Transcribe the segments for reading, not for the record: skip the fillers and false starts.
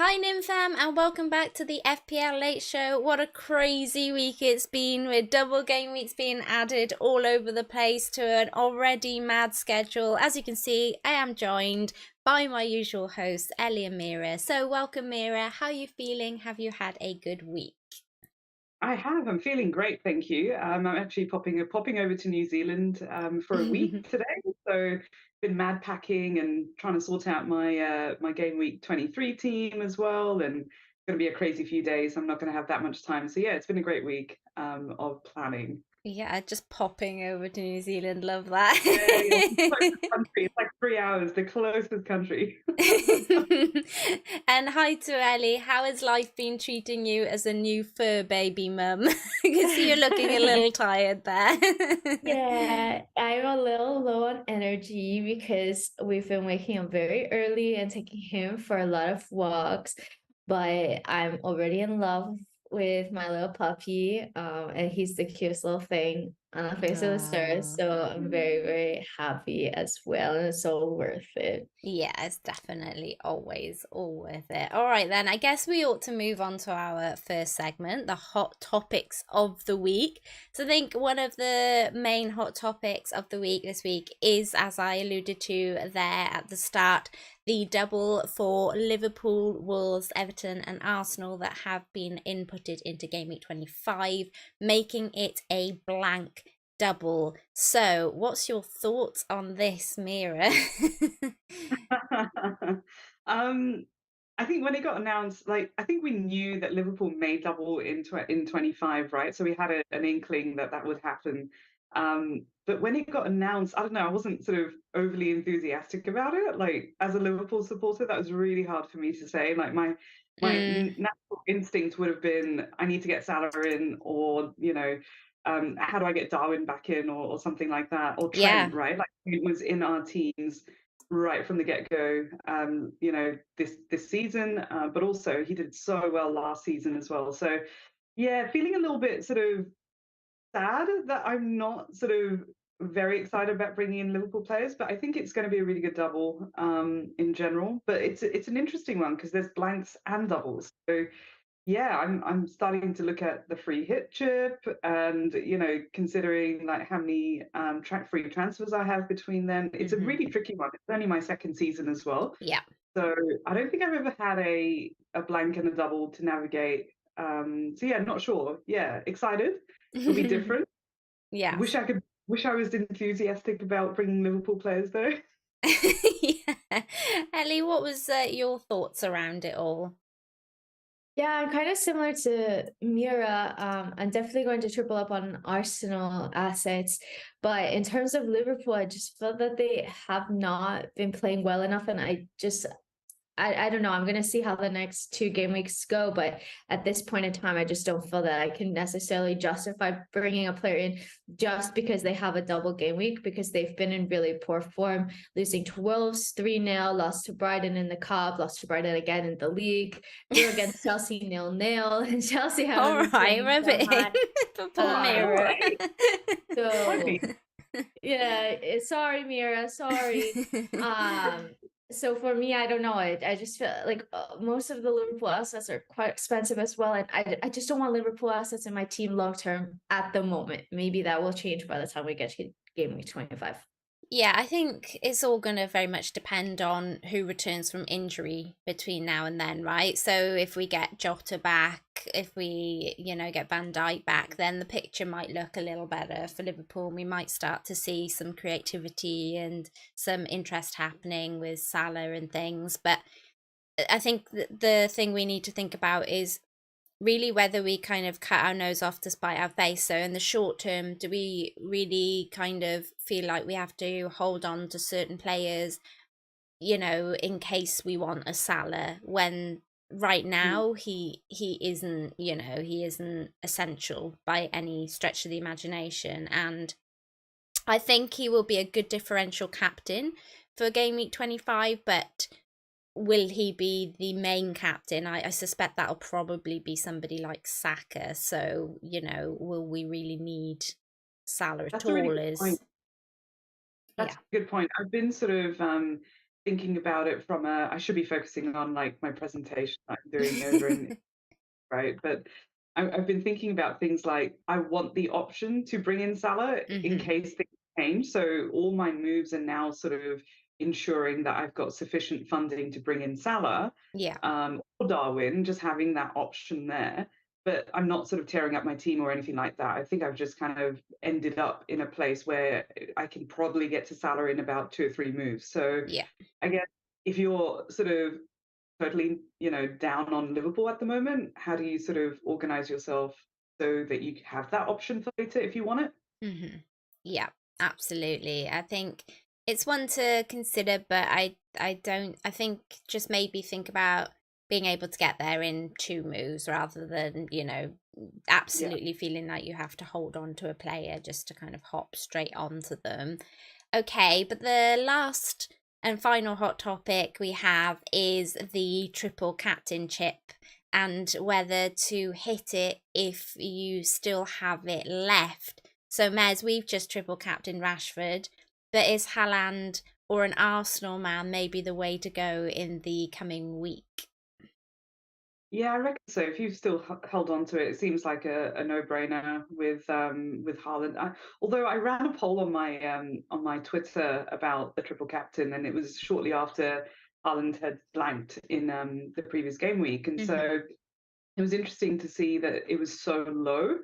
Hi Nymfam and welcome back to the FPL Late Show. What a crazy week it's been with double game weeks being added all over the place to an already mad schedule. As you can see, I am joined by my usual hosts, Ellie and Mira. So welcome Mira, how are you feeling? Have you had a good week? I have. I'm feeling great, thank you. I'm actually popping over to New Zealand for a week today. So been mad packing and trying to sort out my game week 23 team as well. And it's going to be a crazy few days. I'm not going to have that much time. So yeah, it's been a great week of planning. Yeah, just popping over to New Zealand, love Yeah, yeah. It's the that. closest country. It's like 3 hours, the closest country. And hi to Ellie. How has life been treating you as a new fur baby mum? I can see you're looking a little tired there. Yeah, I'm a little low on energy because we've been waking up very early and taking him for a lot of walks. But I'm already in love with my little puppy, and he's the cutest little thing on the face of the earth. Oh. So I'm very, very happy as well, and it's so worth it. Yeah, it's definitely always all worth it. All right, then. I guess we ought to move on to our first segment, the hot topics of the week. So I think one of the main hot topics of the week this week is, as I alluded to there at the start, the double for Liverpool, Wolves, Everton, and Arsenal that have been inputted into Game Week 25, making it a blank double. So, what's your thoughts on this, Mira? um, I think when it got announced, like I think we knew that Liverpool may double in 25, right? So we had an inkling that that would happen. But when it got announced, I don't know, I wasn't sort of overly enthusiastic about it. Like as a Liverpool supporter, that was really hard for me to say. Like Mm, natural instinct would have been, I need to get Salah in, or how do I get Darwin back in, or something like that, or yeah. Trent, right? Like it was in our teams right from the get-go, this season, but also he did so well last season as well. So yeah, feeling a little bit sort of sad that I'm not sort of very excited about bringing in Liverpool players, but I think it's going to be a really good double in general. But it's an interesting one because there's blanks and doubles. So yeah, I'm starting to look at the free hit chip and considering like how many free transfers I have between them. It's a Hmm. really tricky one. It's only my second season as well. Yeah. So I don't think I've ever had a blank and a double to navigate. So yeah, not sure. Yeah, excited. It'll be different. Yes. Wish I was enthusiastic about bringing Liverpool players though. Yeah. Ellie, what was your thoughts around it all? Yeah, I'm kind of similar to Mira. I'm definitely going to triple up on Arsenal assets. But in terms of Liverpool, I just felt that they have not been playing well enough. And I don't know. I'm going to see how the next two game weeks go, but at this point in time, I just don't feel that I can necessarily justify bringing a player in just because they have a double game week, because they've been in really poor form, losing to Wolves 3-0, lost to Brighton in the cup, lost to Brighton again in the league, drew against Chelsea 0-0, and Chelsea haven't All been right, playing rub so it hot. in for poor All Mira. Um, right. so Might yeah, sorry, Mira, sorry. Um, so for me, I don't know. I just feel like most of the Liverpool assets are quite expensive as well, and I just don't want Liverpool assets in my team long term at the moment. Maybe that will change by the time we get to game week 25. Yeah, I think it's all going to very much depend on who returns from injury between now and then, right? So if we get Jota back, if we, get Van Dijk back, then the picture might look a little better for Liverpool. We might start to see some creativity and some interest happening with Salah and things. But I think the thing we need to think about is really whether we kind of cut our nose off to spite our face. So in the short term, do we really kind of feel like we have to hold on to certain players, in case we want a Salah, when right be. now he isn't, he isn't essential by any stretch of the imagination. And I think he will be a good differential captain for game week 25, but will he be the main captain? I suspect that'll probably be somebody like Saka. So, will we really need Salah at That's a really all? good point. Is That's Yeah. a good point. I've been sort of thinking about it from I should be focusing on like my presentation that I'm doing over in right, but I've been thinking about things like I want the option to bring in Salah in Mm-hmm. case things change. So all my moves are now sort of ensuring that I've got sufficient funding to bring in Salah, Yeah. or Darwin, just having that option there. But I'm not sort of tearing up my team or anything like that. I think I've just kind of ended up in a place where I can probably get to Salah in about 2 or 3 moves. So Yeah. I guess if you're sort of totally, down on Liverpool at the moment, how do you sort of organize yourself so that you have that option for later if you want it? Mm-hmm. Yeah, absolutely. I think it's one to consider, but I think just maybe think about being able to get there in 2 moves rather than, Yeah. absolutely feeling like you have to hold on to a player just to kind of hop straight onto them. Okay, but the last and final hot topic we have is the triple captainship and whether to hit it if you still have it left. So, Mez, we've just triple captained Rashford, but is Haaland or an Arsenal man maybe the way to go in the coming week? Yeah, I reckon so. If you've still held on to it, it seems like a no-brainer with Haaland. Although I ran a poll on my Twitter about the triple captain, and it was shortly after Haaland had blanked in the previous game week, and Mm-hmm. so it was interesting to see that it was so low,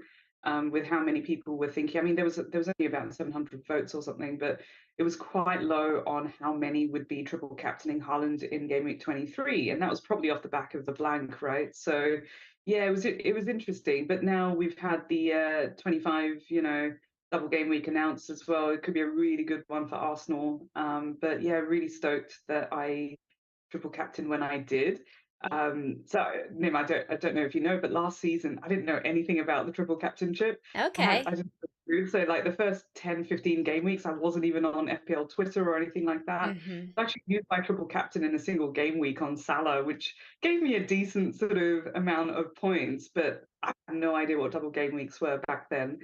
with how many people were thinking. I mean, there was only about 700 votes or something, but it was quite low on how many would be triple captaining Haaland in game week 23, and that was probably off the back of the blank, right? So, yeah, it was interesting. But now we've had the 25, double game week announced as well. It could be a really good one for Arsenal. But yeah, really stoked that I triple captain when I did. So Nim, I don't know if you know, but last season I didn't know anything about the triple captainship. I Okay. just so like the first 10, 15 game weeks, I wasn't even on FPL Twitter or anything like that. Mm-hmm. I actually used my triple captain in a single game week on Salah, which gave me a decent sort of amount of points, but I had no idea what double game weeks were back then.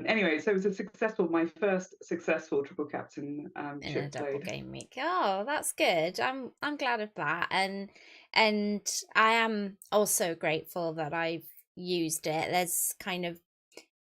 Anyway, so it was my first successful triple captain In a ship double played. game week. Oh, that's good. I'm glad of that. And I am also grateful that I've used it.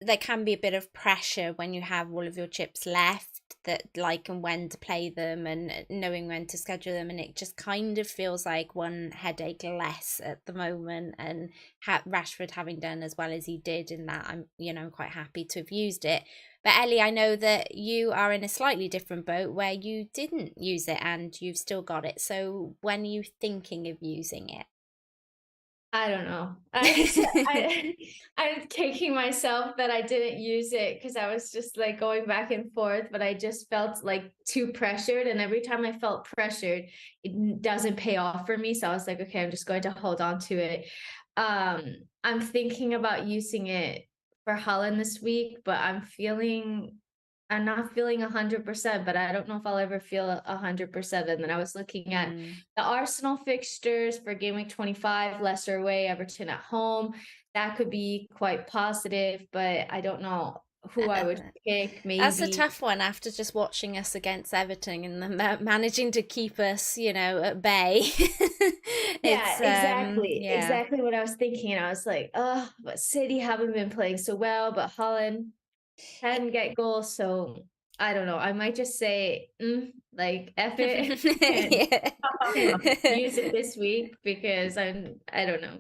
There can be a bit of pressure when you have all of your chips left, that like, and when to play them and knowing when to schedule them, and it just kind of feels like one headache less at the moment. And Rashford having done as well as he did in that, I'm quite happy to have used it. But Ellie, I know that you are in a slightly different boat where you didn't use it and you've still got it. So when are you thinking of using it? I don't know. I'm kicking myself that I didn't use it because I was just like going back and forth, but I just felt like too pressured. And every time I felt pressured, it doesn't pay off for me. So I was like, okay, I'm just going to hold on to it. I'm thinking about using it for Holland this week, but I'm not feeling 100%, but I don't know if I'll ever feel 100%. And then I was looking at Mm. the Arsenal fixtures for game week 25, Leicester away, Everton at home. That could be quite positive, but I don't know who I would pick. That's a Maybe, tough one after just watching us against Everton and them managing to keep us, at bay. yeah, It's exactly, yeah. exactly what I was thinking. And I was like, oh, but City haven't been playing so well, but Holland can get goals, so I don't know. I might just say, like, F it and use it this week because I don't know.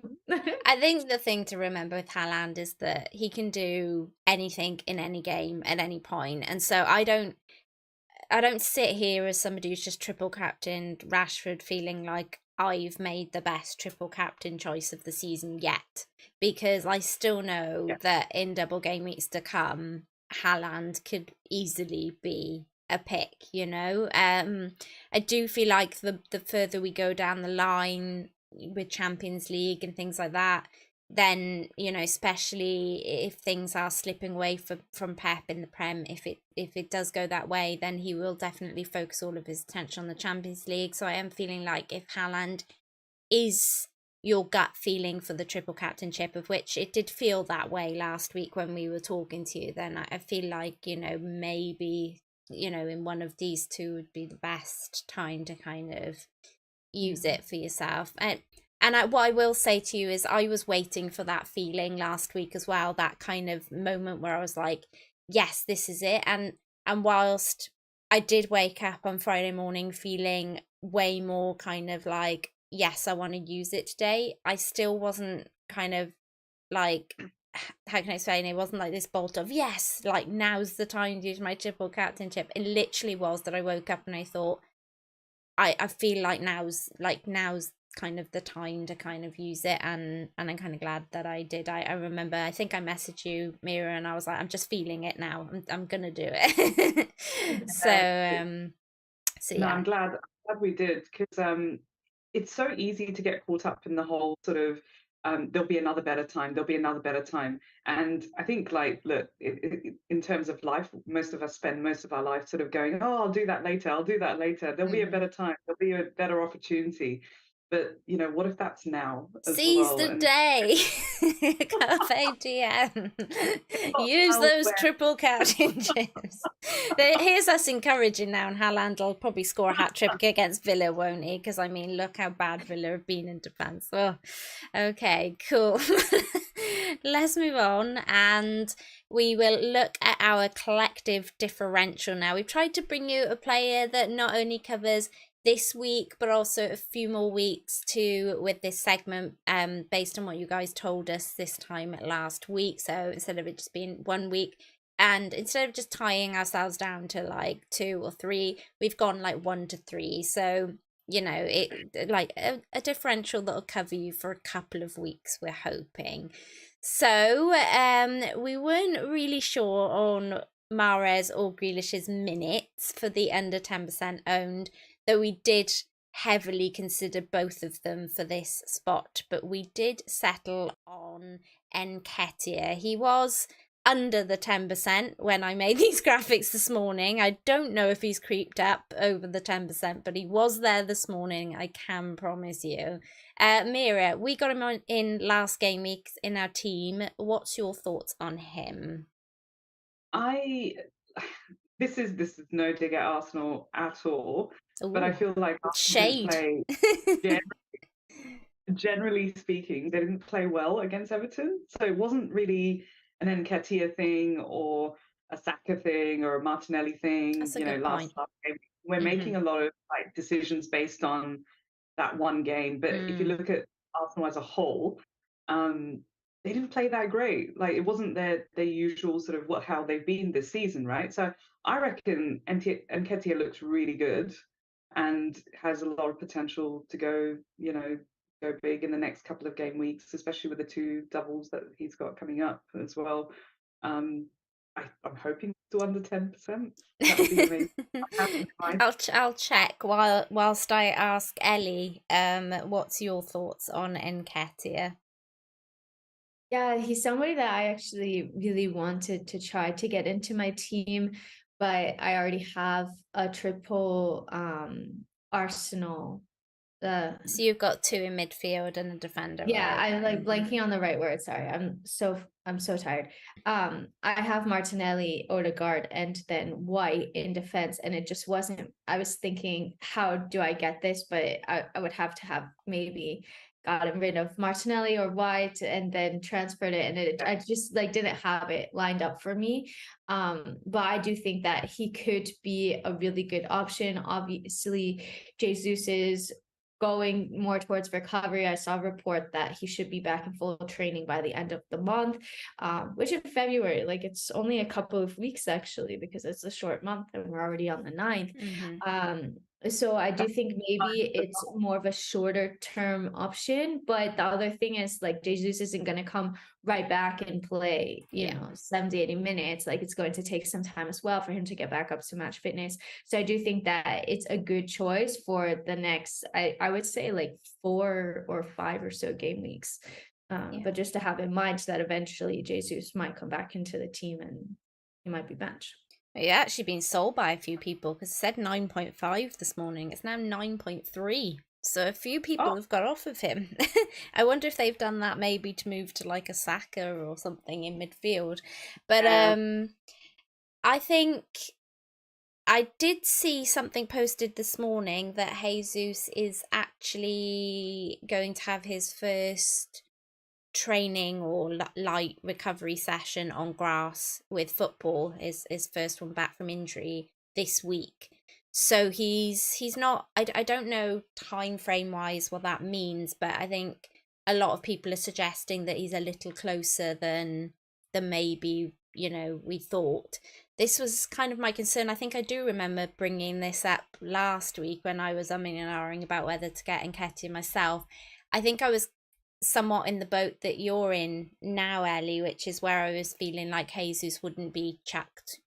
I think the thing to remember with Haaland is that he can do anything in any game at any point. And so I don't sit here as somebody who's just triple captained Rashford feeling like I've made the best triple captain choice of the season yet, because I still know Yeah. that in double game weeks to come, Haaland could easily be a pick. I do feel like the further we go down the line with Champions League and things like that, then especially if things are slipping away from Pep in the Prem, if it does go that way, then he will definitely focus all of his attention on the Champions League. So I am feeling like if Haaland is your gut feeling for the triple captainship, of which it did feel that way last week when we were talking to you, then I feel like maybe you know, in one of these two would be the best time to kind of use it for yourself. What I will say to you is I was waiting for that feeling last week as well, that kind of moment where I was like, yes, this is it. And whilst I did wake up on Friday morning feeling way more kind of like, yes, I want to use it today, I still wasn't kind of like, how can I explain? It wasn't like this bolt of, yes, like now's the time to use my triple captainship. It literally was that I woke up and I thought, I feel like now's kind of the time to kind of use it, and I'm kind of glad that I did. I remember, I think I messaged you, Mira, and I was like, I'm just feeling it now. I'm gonna do it. So No, yeah. I'm glad we did, because it's so easy to get caught up in the whole sort of there'll be another better time, there'll be another better time. And I think, like, look, in terms of life, most of us spend most of our life sort of going, oh, I'll do that later, I'll do that later. There'll be a better time, there'll be a better opportunity. But, you know, what if that's now as Seize well? the And day. Carpe diem. Use those triple captainships. Here's us encouraging now, and Haaland will probably score a hat-trick against Villa, won't he? Because, I mean, look how bad Villa have been in defence. Oh, okay, cool. Let's move on, and we will look at our collective differential now. We've tried to bring you a player that not only covers this week, but also a few more weeks too with this segment, based on what you guys told us this time last week. So instead of it just being 1 week, and instead of just tying ourselves down to like 2 or 3, we've gone like 1 to 3. So, you know, it like a differential that'll cover you for a couple of weeks, we're hoping. So we weren't really sure on Mahrez or Grealish's minutes for the under 10% owned, though we did heavily consider both of them for this spot, but we did settle on Nketiah. He was under the 10% when I made these graphics this morning. I don't know if he's creeped up over the 10%, but he was there this morning, I can promise you. Mira, we got him in last game week in our team. What's your thoughts on him? This is no dig at Arsenal at all. Ooh, but I feel like Arsenal didn't play, generally speaking, they didn't play well against Everton. So it wasn't really an Nketiah thing or a Saka thing or a Martinelli thing. That's a you know, good last game, we're making a lot of like decisions based on that one game. But if you look at Arsenal as a whole, they didn't play that great. Like, it wasn't their usual sort of how they've been this season, right? So I reckon Nketiah looks really good and has a lot of potential to go big in the next couple of game weeks, especially with the 2 doubles that he's got coming up as well. I'm hoping to under 10%. That would be amazing. I'll check whilst I ask Ellie. What's your thoughts on Nketiah? Yeah, he's somebody that I actually really wanted to try to get into my team, but I already have a triple Arsenal. So you've got 2 in midfield and a defender. Yeah, right? I'm like blanking on the right word. Sorry, I'm so tired. I have Martinelli, Odegaard, and then White in defense, and it just wasn't. I was thinking, how do I get this? But I would have to have maybe gotten rid of Martinelli or White and then transferred it, and I just like didn't have it lined up for me. But I do think that he could be a really good option. Obviously, Jesus is going more towards recovery. I saw a report that he should be back in full training by the end of the month, which in February, like it's only a couple of weeks actually, because it's a short month and we're already on the 9th. So I do think maybe it's more of a shorter term option, but the other thing is like Jesus isn't going to come right back and play, you know, 70, 80 minutes. Like it's going to take some time as well for him to get back up to match fitness. So I do think that it's a good choice for the next, I would say like 4 or 5 or so game weeks. But just to have in mind that eventually Jesus might come back into the team and he might be benched. Yeah, actually been sold by a few people because it said 9.5 this morning. It's now 9.3. So a few people have got off of him. I wonder if they've done that maybe to move to like a Saka or something in midfield. But I think I did see something posted this morning that Jesus is actually going to have his first training or light recovery session on grass with football, his first one back from injury this week. So he's not, I don't know time frame wise what that means, but I think a lot of people are suggesting that he's a little closer than maybe, we thought. This was kind of my concern. I think I do remember bringing this up last week when I was umming and ahhing about whether to get Nketiah myself. I think I was somewhat in the boat that you're in now, Ellie, which is where I was feeling like Jesus wouldn't be chucked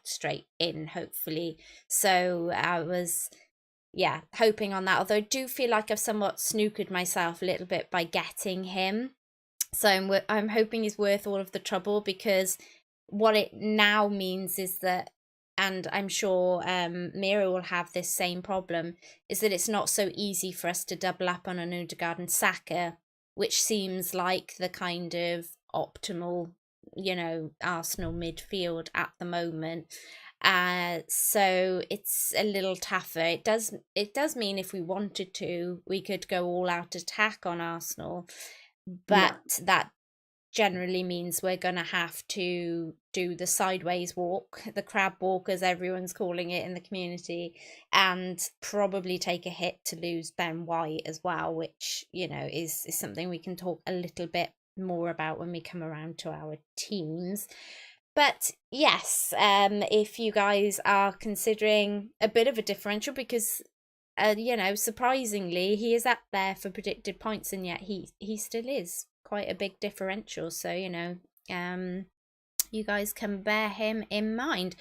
straight in, hopefully. So I was, hoping on that. Although I do feel like I've somewhat snookered myself a little bit by getting him. So I'm hoping he's worth all of the trouble, because what it now means is that, and I'm sure Mira will have this same problem, is that it's not so easy for us to double up on an Odegaard and Saka, which seems like the kind of optimal, Arsenal midfield at the moment. So it's a little tougher. It does mean if we wanted to, we could go all out attack on Arsenal, but that generally means we're going to have to do the sideways walk, the crab walk as everyone's calling it in the community, and probably take a hit to lose Ben White as well, which, is something we can talk a little bit more about when we come around to our teams. But yes, if you guys are considering a bit of a differential, because surprisingly he is up there for predicted points, and yet he still is quite a big differential. So you guys can bear him in mind.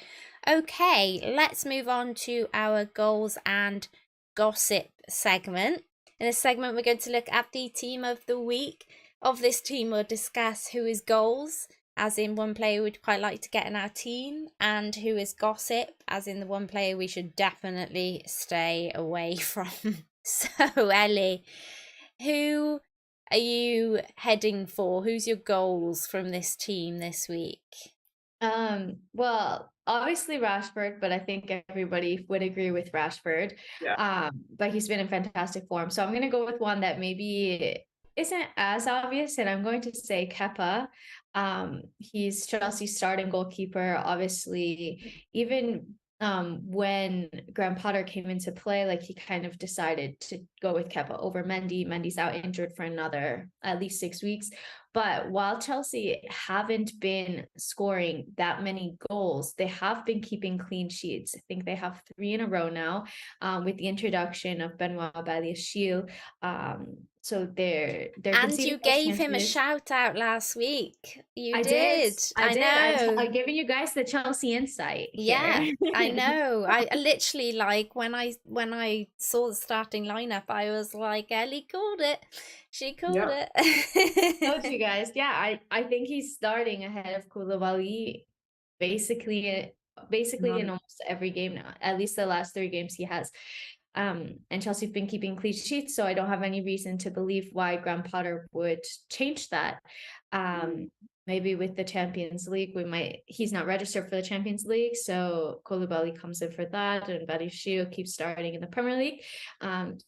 Okay, let's move on to our goals and gossip segment. In this segment, we're going to look at the team of the week. Of this team, we'll discuss who is goals, as in one player we'd quite like to get in our team, and who is gossip, as in the one player we should definitely stay away from. So Ellie, who are you heading for? Who's your goals from this team this week? Well, obviously Rashford, but I think everybody would agree with Rashford. But he's been in fantastic form. So I'm going to go with one that maybe isn't as obvious, and I'm going to say Kepa. He's Chelsea's starting goalkeeper. Obviously, even when Graham Potter came into play, like he kind of decided to go with Kepa over Mendy. Mendy's out injured for another at least 6 weeks. But while Chelsea haven't been scoring that many goals, they have been keeping clean sheets. I think they have 3 in a row now, with the introduction of Benoit Badiashile. So they're and you gave him a shout out last week. You did. I know. I'm giving you guys the Chelsea insight here. Yeah, I know. I literally, like, when I saw the starting lineup, I was like, Ellie called it. She called it. Told you guys. Yeah, I think he's starting ahead of Koulibaly basically in almost every game now. At least the last 3 games he has. And Chelsea's been keeping clean sheets, so I don't have any reason to believe why Graham Potter would change that. Maybe with the Champions League, he's not registered for the Champions League, so Koulibaly comes in for that, and Badiashile keeps starting in the Premier League.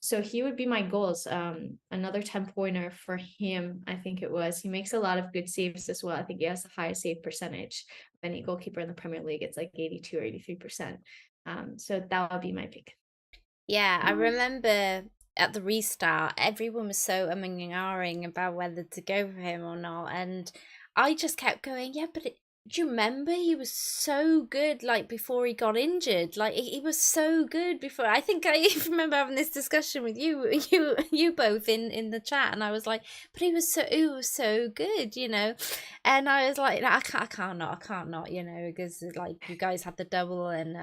So he would be my goals. Another 10-pointer for him, I think it was. He makes a lot of good saves as well. I think he has the highest save percentage of any goalkeeper in the Premier League. It's like 82 or 83%. So that would be my pick. Yeah, I remember at the restart, everyone was so umming and ahhing about whether to go for him or not, and I just kept going, but do you remember he was so good, like, before he got injured? Like, he was so good before. I think I even remember having this discussion with you both in the chat, and I was like, but he was so good, and I was like, I can't not, because, like, you guys had the double, and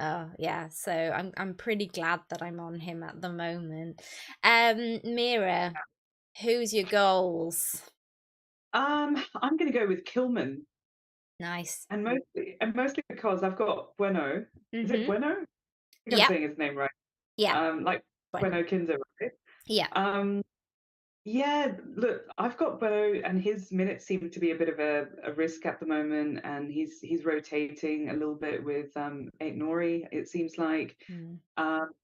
so I'm pretty glad that I'm on him at the moment. Mira, who's your goals? I'm going to go with Kilman. Nice. And mostly because I've got Bueno. Is it Bueno? I think I'm saying his name right. Yeah. Like Bueno Kinzer, right? Yeah. Yeah, look, I've got Bo, and his minutes seem to be a bit of a risk at the moment, and he's rotating a little bit with Eight Nori, it seems like. Mm.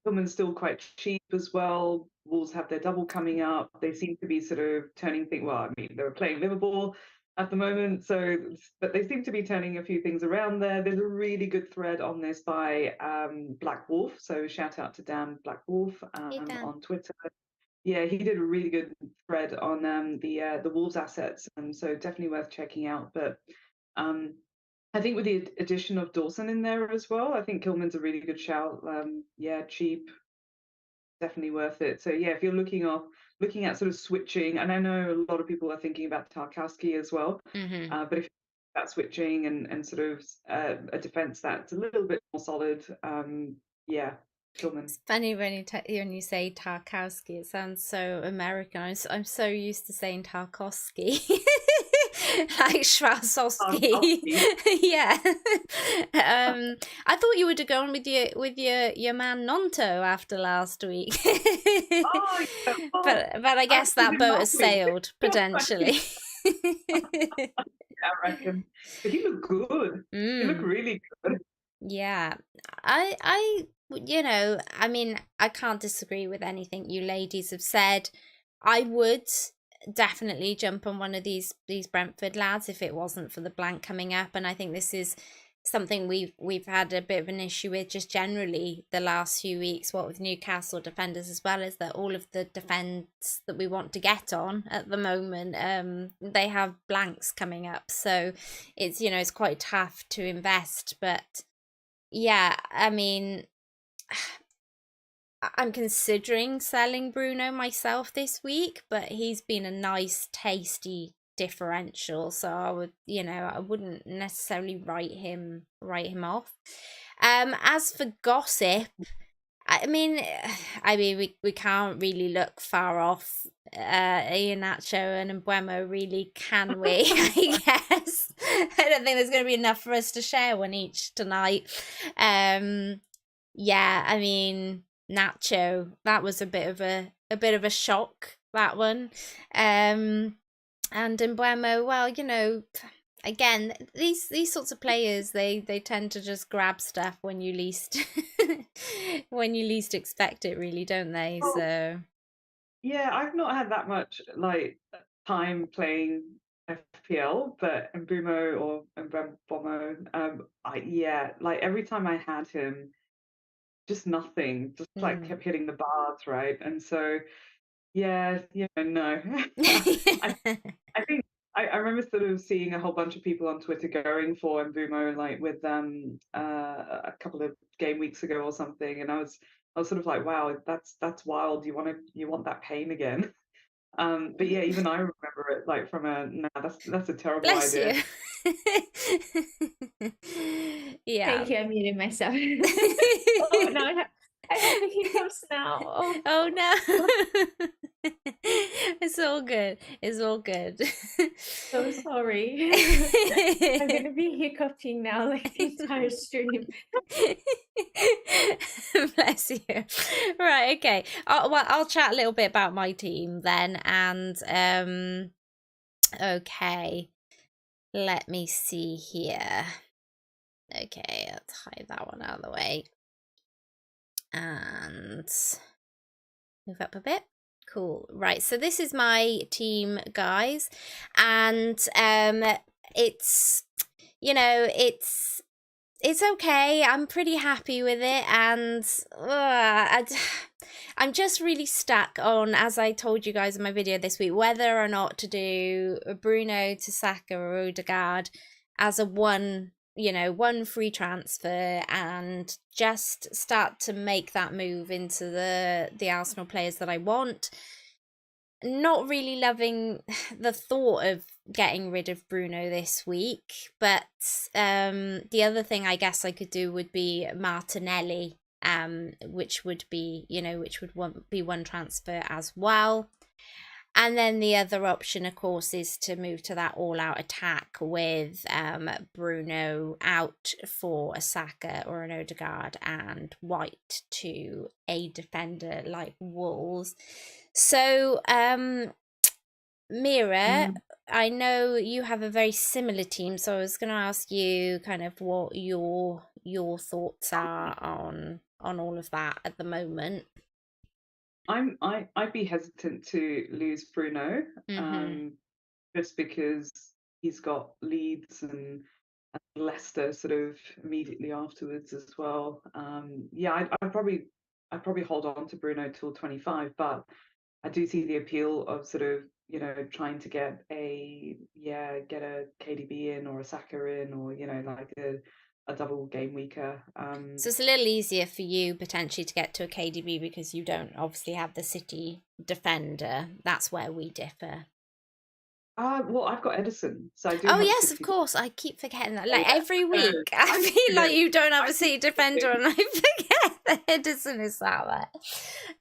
Tillman's still quite cheap as well. Wolves have their double coming up. They seem to be sort of turning things. Well, I mean, they were playing Liverpool at the moment, so but they seem to be turning a few things around there. There's a really good thread on this by Black Wolf. So shout out to Dan Black Wolf Hey Dan. on Twitter. Yeah, he did a really good thread on the Wolves assets, so definitely worth checking out. But um, I think with the addition of Dawson in there as well, I think Kilman's a really good shout. Yeah, cheap, definitely worth it. So yeah, if you're looking at sort of switching, and I know a lot of people are thinking about Tarkowski as well, Mm-hmm. but if you're about switching and sort of a defense that's a little bit more solid, yeah, Kilman. It's funny when you say Tarkowski, it sounds so American. I'm so used to saying Tarkovsky, like Schwarzowski. Yeah. I thought you would have gone with your man Nonto after last week. Oh, yeah. But I guess that boat has sailed potentially. I reckon. But he looked good. He looked really good. Yeah. I I mean, I can't disagree with anything you ladies have said. I would definitely jump on one of these Brentford lads if it wasn't for the blank coming up, and I think this is something we've had a bit of an issue with just generally the last few weeks, what with Newcastle defenders as well, is that all of the defence that we want to get on at the moment, they have blanks coming up, so it's it's quite tough to invest. But yeah, I mean, I'm considering selling Bruno myself this week, but he's been a nice, tasty differential, so I would, I wouldn't necessarily write him off. As for gossip, I mean, we can't really look far off Iheanacho and Mbeumo, really, can we? I guess I don't think there's going to be enough for us to share one each tonight. Yeah, I mean, Nacho, that was a bit of a shock, that one. And Mbeumo, well, again, these sorts of players, they tend to just grab stuff when you least when you least expect it, really, don't they? Well, So yeah, I've not had that much like time playing FPL, but Mbumo or Mbembomo, like every time I had him, just nothing, just like kept hitting the bars, right? And so yeah, no. I I think I remember sort of seeing a whole bunch of people on Twitter going for Mbumo like with a couple of game weeks ago or something, and I was sort of like, wow, that's wild. You want that pain again? But yeah, even I remember it like from that's a terrible Bless idea. you. Yeah. Thank you, I muted myself. Oh no, I have the hiccups now. Oh no. It's all good. It's all good. So sorry. I'm gonna be hiccuping now like the entire stream. Bless you. Right, okay. I'll chat a little bit about my team then, and okay. Let me see here. Okay, let's hide that one out of the way. And move up a bit. Cool. Right, so this is my team, guys. And it's it's okay. I'm pretty happy with it, and I'm just really stuck on, as I told you guys in my video this week, whether or not to do Bruno to Saka or Odegaard as a one free transfer and just start to make that move into the Arsenal players that I want. Not really loving the thought of getting rid of Bruno this week, but the other thing I guess I could do would be Martinelli, which would be be one transfer as well. And then the other option, of course, is to move to that all-out attack with Bruno out for a Saka or an Odegaard and White to a defender like Wolves. So Mira, I know you have a very similar team, so I was going to ask you kind of what your thoughts are on all of that at the moment. I'd be hesitant to lose Bruno, just because he's got Leeds and Leicester sort of immediately afterwards as well. Yeah, I'd probably hold on to Bruno till 25, but I do see the appeal of sort of, you know, trying to get a KDB in or a Saka in, or, you know, like a double game weeker. So it's a little easier for you potentially to get to a KDB because you don't obviously have the City defender. That's where we differ. Well, I've got Edison, so I do. Oh have yes, City. of course. I keep forgetting that. Like Yeah, every week, I feel like you don't have a City defender, forgetting. and I forget that Edison is that way.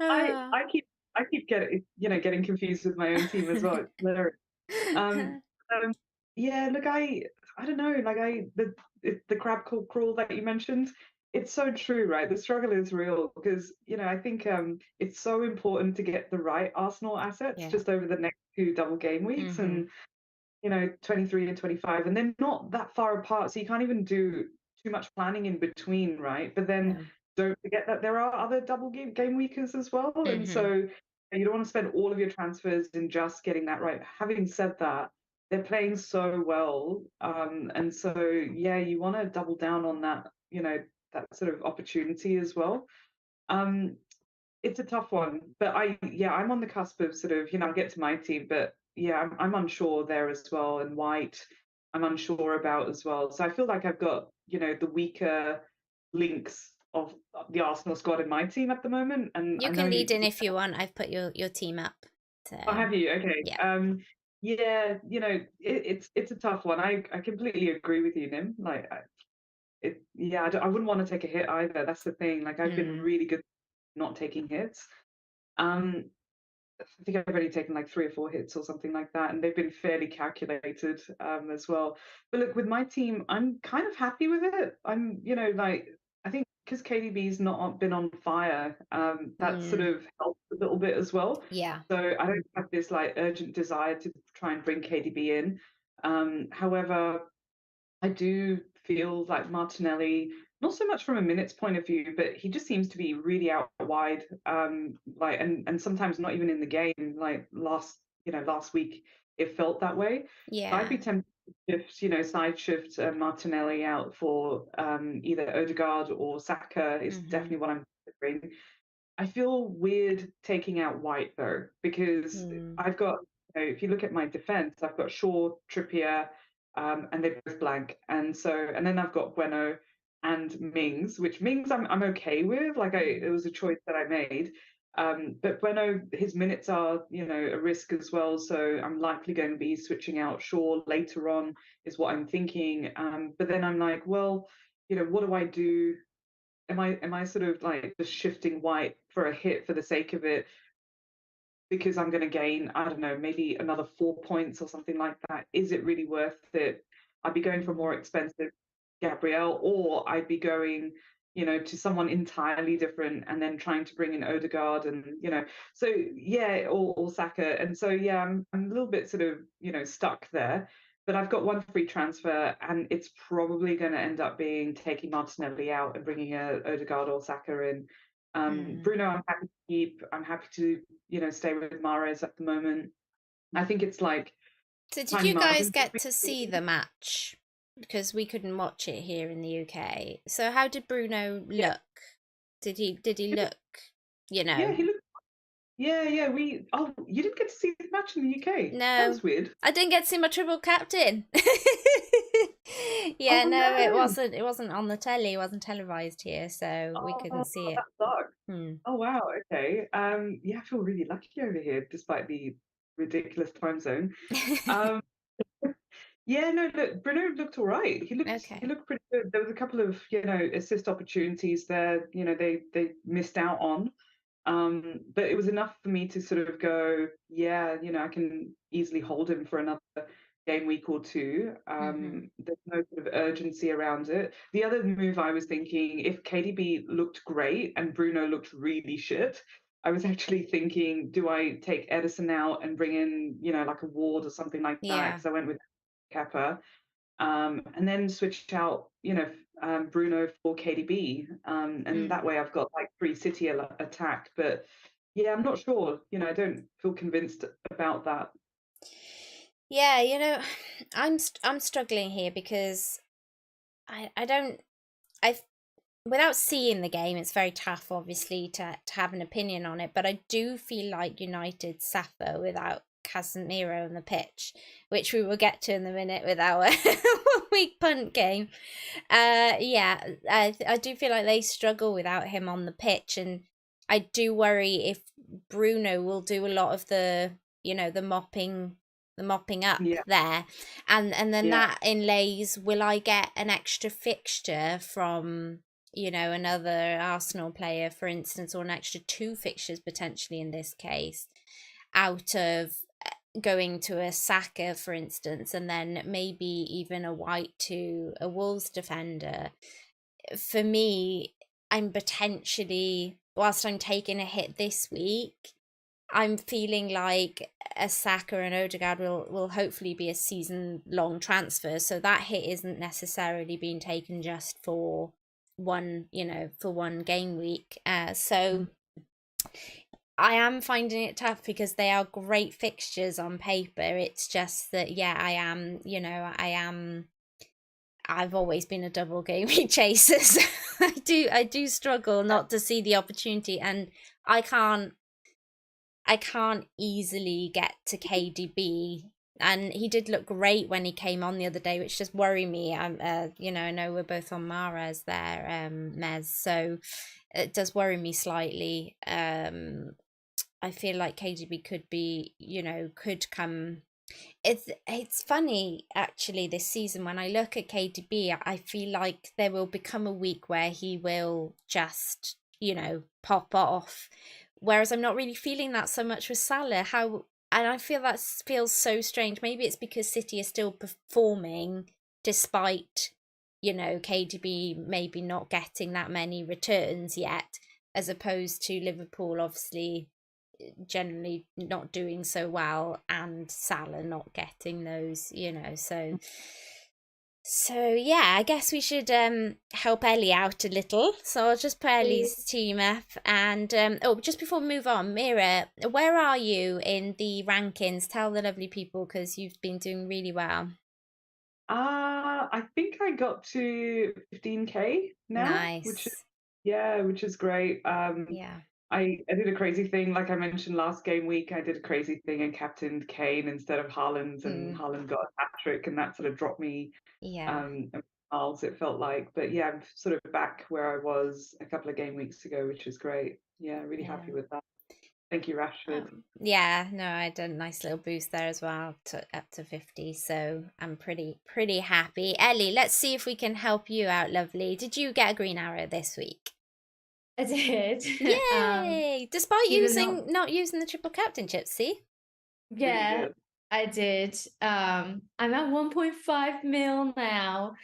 I keep getting confused with my own team as well. It's hilarious. Um, yeah, look, I don't know, like the crab crawl that you mentioned, it's so true, right? The struggle is real because, you know, I think it's so important to get the right Arsenal assets Yeah. just over the next 2 double game weeks, and, you know, 23 and 25, and they're not that far apart, so you can't even do too much planning in between, right? But then don't forget that there are other double game weekers as well, and so you don't want to spend all of your transfers in just getting that right. Having said that, they're playing so well, and so yeah, you want to double down on that, you know, that sort of opportunity as well. It's a tough one, but I'm on the cusp of sort of, you know, I'll get to my team, but yeah, I'm unsure there as well. And White, I'm unsure about as well. So I feel like I've got, you know, the weaker links of the Arsenal squad in my team at the moment. And You I know can lead in if you want. I've put your team up. So, oh, have you? Okay. yeah. Yeah, you know, it's a tough one. I completely agree with you, Nim. Like, I wouldn't want to take a hit either. That's the thing. Like, I've been really good not taking hits. Um, I think I've only taken like 3 or 4 hits or something like that, and they've been fairly calculated as well. But look, with my team, I'm kind of happy with it. I'm, you know, like I think because KDB's not been on fire, that sort of helps a little bit as well. Yeah. So I don't have this like urgent desire to try and bring KDB in. However, I do feel like Martinelli, not so much from a minutes point of view, but he just seems to be really out wide, like and sometimes not even in the game. Like last week, it felt that way. Yeah. I'd be tempted to shift, you know, side shift Martinelli out for either Odegaard or Saka is definitely what I'm considering. I feel weird taking out White though, because I've got, you know, if you look at my defense, I've got Shaw, Trippier, and they're both blank. And then I've got Bueno and Mings, which Mings I'm okay with. Like it was a choice that I made. But Bueno, his minutes are, you know, a risk as well. So I'm likely going to be switching out Shaw later on, is what I'm thinking. But then I'm like, well, you know, what do I do? Am I sort of like just shifting White for a hit for the sake of it because I'm going to gain, I don't know, maybe another 4 points or something like that? Is it really worth it? I'd be going for more expensive Gabriel, or I'd be going, you know, to someone entirely different and then trying to bring in Odegaard and, you know, so yeah, or Saka. And so yeah, I'm a little bit sort of, you know, stuck there. But I've got one free transfer, and it's probably going to end up being taking Martinelli out and bringing a Odegaard or Saka in. Bruno, I'm happy to keep. I'm happy to, you know, stay with Mahrez at the moment. I think it's like So did tiny you guys margins. get to see the match? Because we couldn't watch it here in the UK. So how did Bruno look? Yeah. Did he look, you know? Yeah, he looked. Yeah. You didn't get to see the match in the UK. No. That was weird. I didn't get to see my triple captain. Yeah, Oh, no, it no. wasn't on the telly, it wasn't televised here, so we couldn't see it. That sucks. Oh wow, okay. Yeah, I feel really lucky over here despite the ridiculous time zone. Um, yeah, no, look, Bruno looked all right. He Okay. looked pretty good. There was a couple of, you know, assist opportunities there, you know, they missed out on. But it was enough for me to sort of go, yeah, you know, I can easily hold him for another game week or two. There's no sort of urgency around it. The other move I was thinking, if KDB looked great and Bruno looked really shit, I was actually thinking, do I take Edison out and bring in, like a Ward or something like that? Yeah. Because I went with Kappa, and then switch out, Bruno for KDB, and that way I've got like 3 City attack. But yeah, I'm not sure. I don't feel convinced about that. Yeah, I'm struggling here because I don't I without seeing the game, it's very tough, obviously, to have an opinion on it. But I do feel like United suffer without Casemiro on the pitch, which we will get to in a minute with our week punt game. Yeah, I do feel like they struggle without him on the pitch, and I do worry if Bruno will do a lot of the the mopping up Yeah, there, and then yeah, that inlays, will I get an extra fixture from another Arsenal player, for instance, or an extra 2 fixtures potentially in this case, out of going to a Saka, for instance, and then maybe even a White to a Wolves defender. For me, I'm potentially, whilst I'm taking a hit this week, I'm feeling like a Saka and Odegaard will hopefully be a season-long transfer, so that hit isn't necessarily being taken just for one game week. So I am finding it tough because they are great fixtures on paper. It's just that, yeah, I've always been a double game week chaser. So I do struggle not to see the opportunity, and I can't easily get to KDB. And he did look great when he came on the other day, which just worry me. I know we're both on Mahrez there, Mez, so it does worry me slightly. I feel like KDB could come. It's funny actually this season when I look at KDB, I feel like there will become a week where he will just pop off, whereas I'm not really feeling that so much with Salah. And I feel that feels so strange. Maybe it's because City is still performing despite KDB maybe not getting that many returns yet, as opposed to Liverpool obviously generally not doing so well, and Salah not getting those, so yeah, I guess we should help Ellie out a little. So I'll just put Ellie's team up, and just before we move on, Mira, where are you in the rankings? Tell the lovely people, because you've been doing really well. I think I got to 15k now, which is great. Yeah. I did a crazy thing, like I mentioned last game week. I did a crazy thing and captained Kane instead of Haaland, and Haaland got a hat trick, and that sort of dropped me miles, it felt like. But yeah, I'm sort of back where I was a couple of game weeks ago, which is great. Yeah, really happy with that. Thank you, Rashford. Yeah, no, I did a nice little boost there as well, up to 50. So I'm pretty happy. Ellie, let's see if we can help you out, lovely. Did you get a green arrow this week? I did. Yay! Despite not using the triple captainship, see? Yeah, I did. I'm at 1.5 mil now.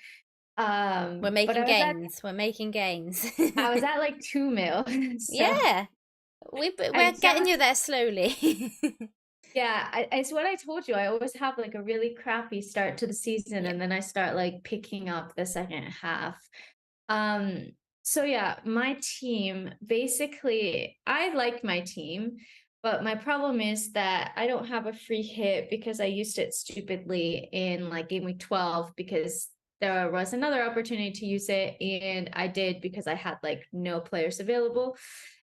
We're making gains. We're making gains. I was at like 2 mil. Yeah. We're getting you there slowly. Yeah, it's what I told you. I always have like a really crappy start to the season, and then I start like picking up the second half. So yeah, my team, basically, I like my team, but my problem is that I don't have a free hit because I used it stupidly in like game week 12, because there was another opportunity to use it, and I did because I had like no players available.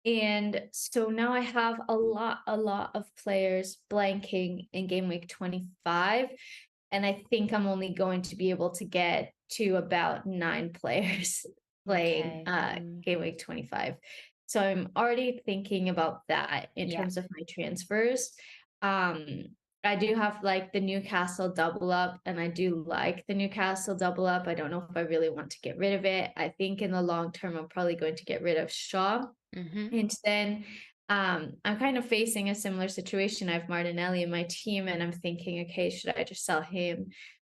And so now I have a lot of players blanking in game week 25. And I think I'm only going to be able to get to about 9 players playing game week 25. So I'm already thinking about that in terms of my transfers. I do have like the Newcastle double up, and I do like the Newcastle double up. I don't know if I really want to get rid of it. I think in the long term, I'm probably going to get rid of Shaw. And then I'm kind of facing a similar situation. I have Martinelli in my team, and I'm thinking, okay, should I just sell him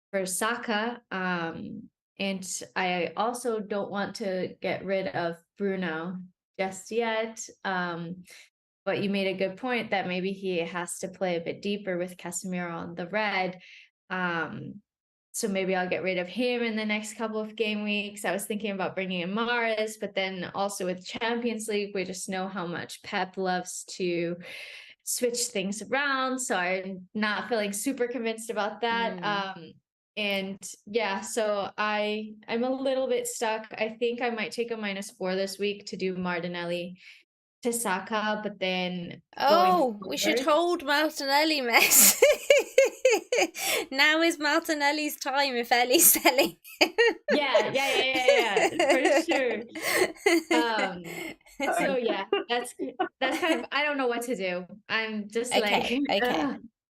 for Saka? And I also don't want to get rid of Bruno just yet. But you made a good point that maybe he has to play a bit deeper with Casemiro on the red. So maybe I'll get rid of him in the next couple of game weeks. I was thinking about bringing in Mahrez, but then also with Champions League, we just know how much Pep loves to switch things around. So I'm not feeling super convinced about that. And yeah, so I'm a little bit stuck. I think I might take a -4 this week to do Martinelli to Saka, but then we should hold Martinelli, Mess. Now is Martinelli's time if Ellie's selling. Yeah, for sure. So yeah, that's kind of, I don't know what to do. I'm just okay.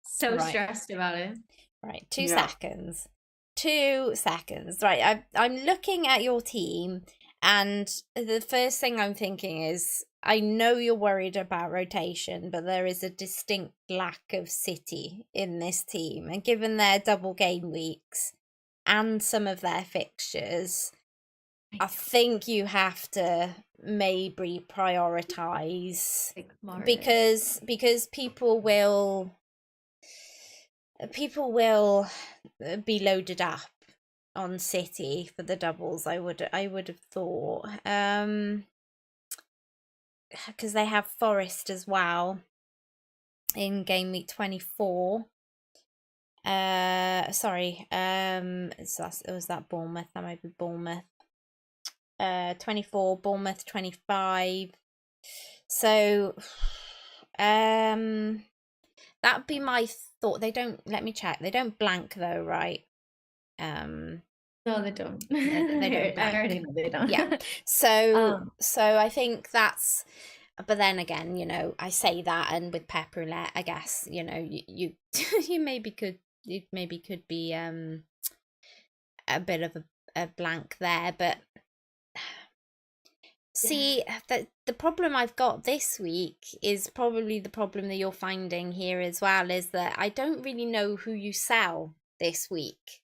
So stressed about it. Right, 2 seconds. 2 seconds. Right, I'm looking at your team, and the first thing I'm thinking is, I know you're worried about rotation, but there is a distinct lack of City in this team. And given their double game weeks and some of their fixtures, I think you have to maybe prioritize, because people will be loaded up on City for the doubles. I would have thought, because they have Forest as well in game week 24. Sorry, was that Bournemouth? That might be Bournemouth. 24, Bournemouth 25. So that'd be my thought. They don't, let me check. They don't blank though, right? No, they don't. They don't. I already know they don't. Yeah. So I think that's. But then again, I say that, and with Pep Roulette, I guess you maybe could be a bit of a blank there, but see, the problem I've got this week is probably the problem that you're finding here as well, is that I don't really know who you sell this week.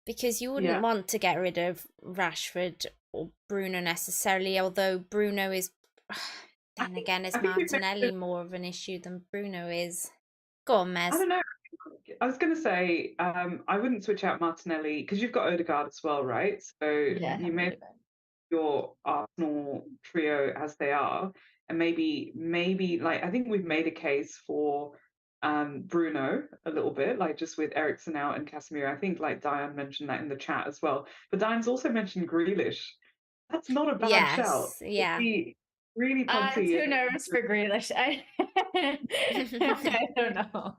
Because you wouldn't want to get rid of Rashford or Bruno necessarily, although Bruno is, then again, is Martinelli more of an issue than Bruno is? Go on, Mez. I don't know. I was going to say, I wouldn't switch out Martinelli because you've got Odegaard as well, right? So you may have your Arsenal trio as they are, and maybe like, I think we've made a case for Bruno a little bit, like just with Eriksen out and Casemiro. I think like Diane mentioned that in the chat as well. But Diane's also mentioned Grealish. That's not a bad shout. Yeah. Really pumpy. Too nervous for Grealish. I don't know.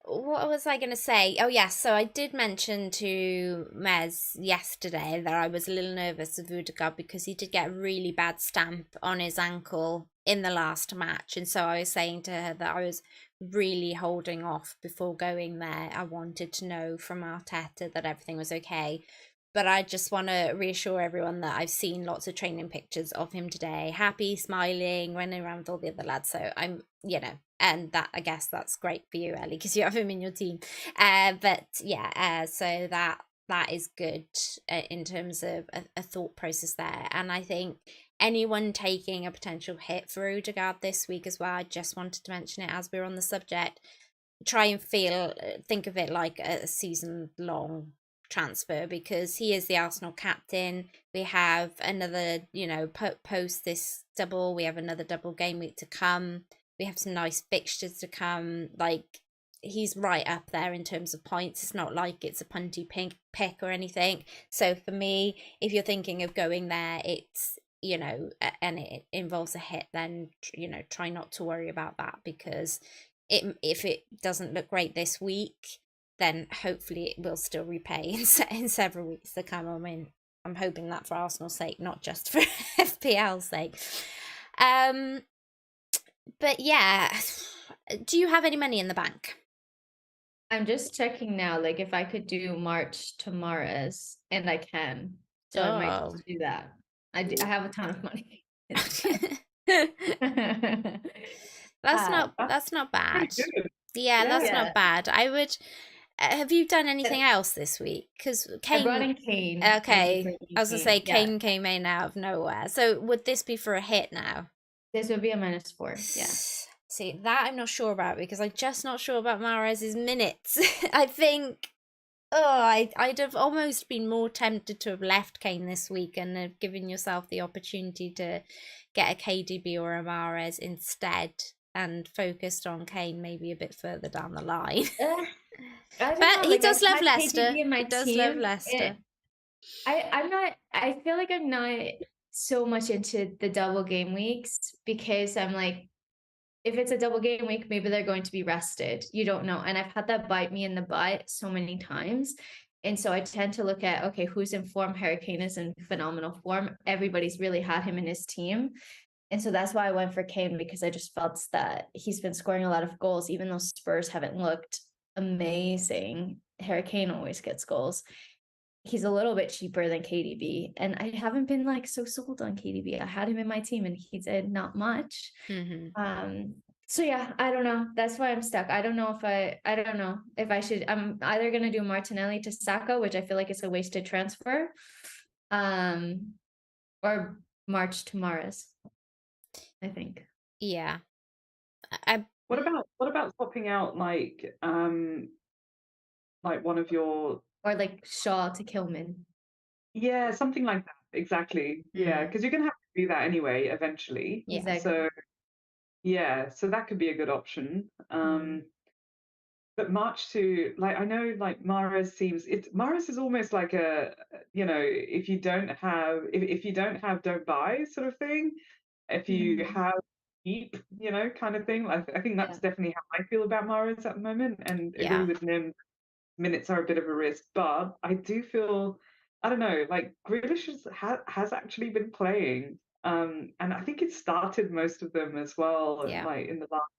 What was I going to say? Oh, yes. So I did mention to Mez yesterday that I was a little nervous of Odegaard because he did get a really bad stamp on his ankle in the last match. And so I was saying to her that I was really holding off before going there. I wanted to know from Arteta that everything was okay. But I just want to reassure everyone that I've seen lots of training pictures of him today, happy, smiling, running around with all the other lads. So I'm, and that, I guess that's great for you, Ellie, because you have him in your team. But yeah, so that is good in terms of a thought process there. And I think anyone taking a potential hit for Odegaard this week as well, I just wanted to mention it as we're on the subject. Try and think of it like a season-long transfer, because he is the Arsenal captain. We have another, post this double, we have another double game week to come. We have some nice fixtures to come. Like, he's right up there in terms of points. It's not like it's a punty pick or anything. So for me, if you're thinking of going there, it's, and it involves a hit, then, try not to worry about that, because if it doesn't look great this week, then hopefully it will still repay in several weeks to come. I mean, I'm hoping that for Arsenal's sake, not just for FPL's sake. But yeah, do you have any money in the bank? I'm just checking now, like if I could do March to Mahrez, and I can. So I might just do that. I have a ton of money. That's not bad. Yeah, that's not bad. I would. have you done anything else this week? Because I brought Kane. in Kane. Okay, I was gonna say Yeah. Kane came in out of nowhere. So would this be for a hit now? This would be a -4. Yeah. See, that I'm not sure about because I'm just not sure about Mahrez's minutes. I think, I'd have almost been more tempted to have left Kane this week and have given yourself the opportunity to get a KDB or a Mahrez instead and focused on Kane maybe a bit further down the line. I don't But know, he like, does I've love had Leicester. KDB in my He does love team. Leicester. I'm not. I feel like I'm not so much into the double game weeks because I'm like, if it's a double game week, maybe they're going to be rested. You don't know. And I've had that bite me in the butt so many times. And so I tend to look at, okay, who's in form? Harry Kane is in phenomenal form. Everybody's really had him in his team. And so that's why I went for Kane, because I just felt that he's been scoring a lot of goals, even though Spurs haven't looked amazing. Harry Kane always gets goals. He's a little bit cheaper than KDB. And I haven't been like so sold on KDB. I had him in my team and he did not much. So yeah, I don't know. That's why I'm stuck. I don't know if I should. I'm either gonna do Martinelli to Saka, which I feel like is a wasted transfer, or March to Mahrez, I think. Yeah. What about swapping out like one of your, or like Shaw to Kilman. Yeah, something like that. Exactly. Yeah, because you're gonna have to do that anyway eventually. Yeah. Exactly. So yeah, so that could be a good option. But March to, like, I know like Mahrez is almost like a, if you don't have, if you don't have, don't buy sort of thing. If you have, keep, kind of thing. Like, I think that's definitely how I feel about Mahrez at the moment, and agree with Nim. Minutes are a bit of a risk, but I do feel, I don't know, like Grealish has actually been playing, and I think it started most of them as well, like in the last,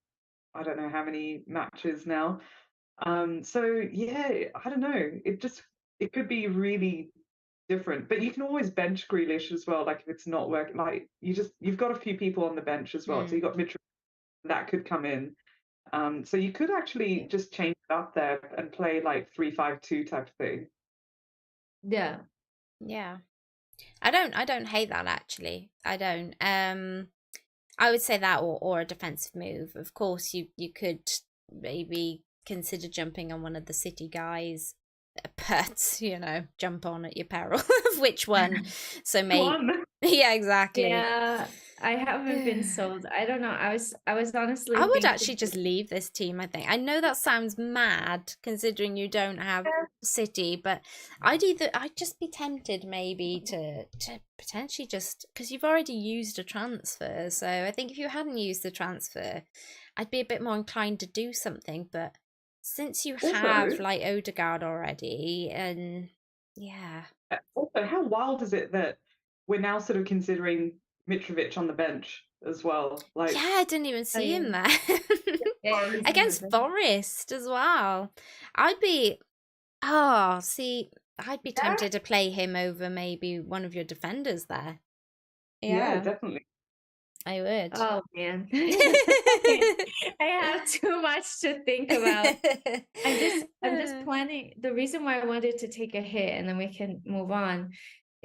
I don't know how many matches now. So yeah, I don't know. It could be really different, but you can always bench Grealish as well. Like if it's not working, like you've got a few people on the bench as well. So you got Mitchell that could come in. So you could actually just change it up there and play like 3-5-2 type of thing. Yeah. Yeah. I don't hate that actually. I don't. I would say that or a defensive move. Of course you could maybe consider jumping on one of the City guys, but jump on at your peril of which one. So maybe yeah, exactly. Yeah, I haven't been sold. I don't know. I was honestly I would thinking actually just leave this team, I think. I know that sounds mad considering you don't have City, but I'd just be tempted maybe to potentially just, because you've already used a transfer. So I think if you hadn't used the transfer, I'd be a bit more inclined to do something. But since you have like Odegaard already, and yeah. Also, how wild is it that we're now sort of considering Mitrovic on the bench as well? Like, yeah, I didn't even see him there. Against Forest as well. I'd be tempted to play him over maybe one of your defenders there. Yeah, definitely. I would. Oh man. I have too much to think about. I'm just planning. The reason why I wanted to take a hit and then we can move on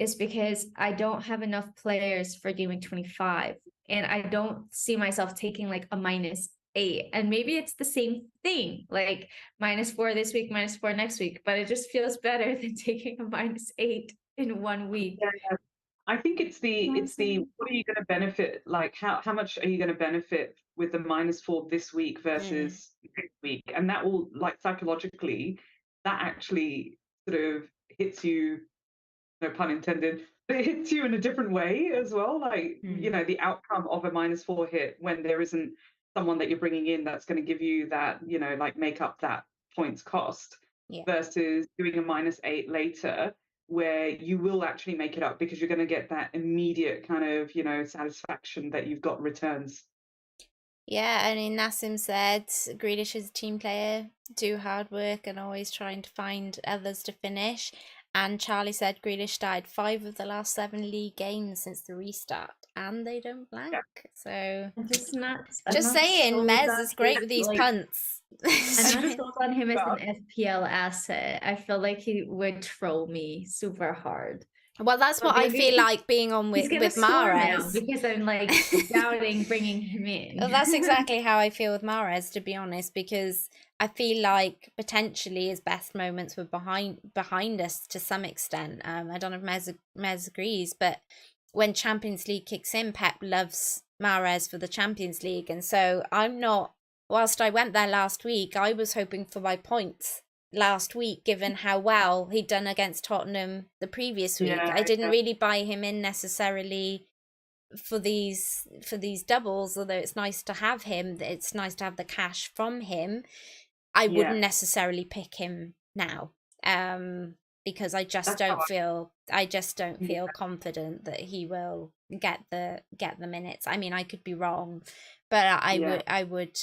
is because I don't have enough players for Game Week 25, and I don't see myself taking like a -8. And maybe it's the same thing, like -4 this week, -4 next week, but it just feels better than taking a -8 in 1 week. Yeah. I think it's the what are you going to benefit, like how much are you going to benefit with the -4 this week versus next week, and that will, like, psychologically, that actually sort of hits you, no pun intended, but it hits you in a different way as well. Like, the outcome of a -4 hit when there isn't someone that you're bringing in that's going to give you that, like make up that points cost, versus doing a -8 later, where you will actually make it up because you're going to get that immediate kind of, satisfaction that you've got returns. Yeah, I mean, Nassim said Grealish is a team player, do hard work and always trying to find others to finish. And Charlie said Grealish started 5 of the last 7 league games since the restart, and they don't blank. So just saying, Mez is great with these punts. I'm not sold on him as Well, an FPL asset. I feel like he would troll me super hard. Well, that's But what I feel maybe like being on he's gonna with score now Mahrez. because I'm like doubting bringing him Well, in. that's exactly how I feel with Mahrez, to be honest, because I feel like potentially his best moments were behind us to some extent. I don't know if Mez agrees, but when Champions League kicks in, Pep loves Mahrez for the Champions League, and so I'm not. Whilst I went there last week, I was hoping for my points last week, given how well he'd done against Tottenham the previous week. yeah, I didn't really buy him in necessarily for these doubles, although it's nice to have him, it's nice to have the cash from him. I wouldn't necessarily pick him now, because I just don't feel confident that he will get the minutes. I mean, I could be wrong, but I would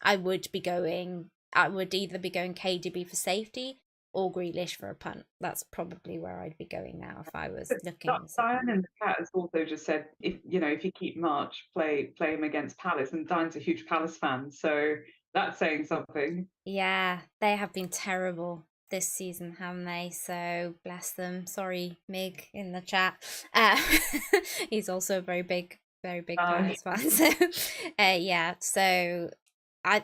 either be going KDB for safety or Grealish for a punt. That's probably where I'd be going now if I was looking. Diane in the chat has also just said, if you keep March, play him against Palace, and Diane's a huge Palace fan, so that's saying something. Yeah, they have been terrible this season, haven't they? So bless them. Sorry, Mig in the chat. He's also a very big Palace fan. So yeah, so I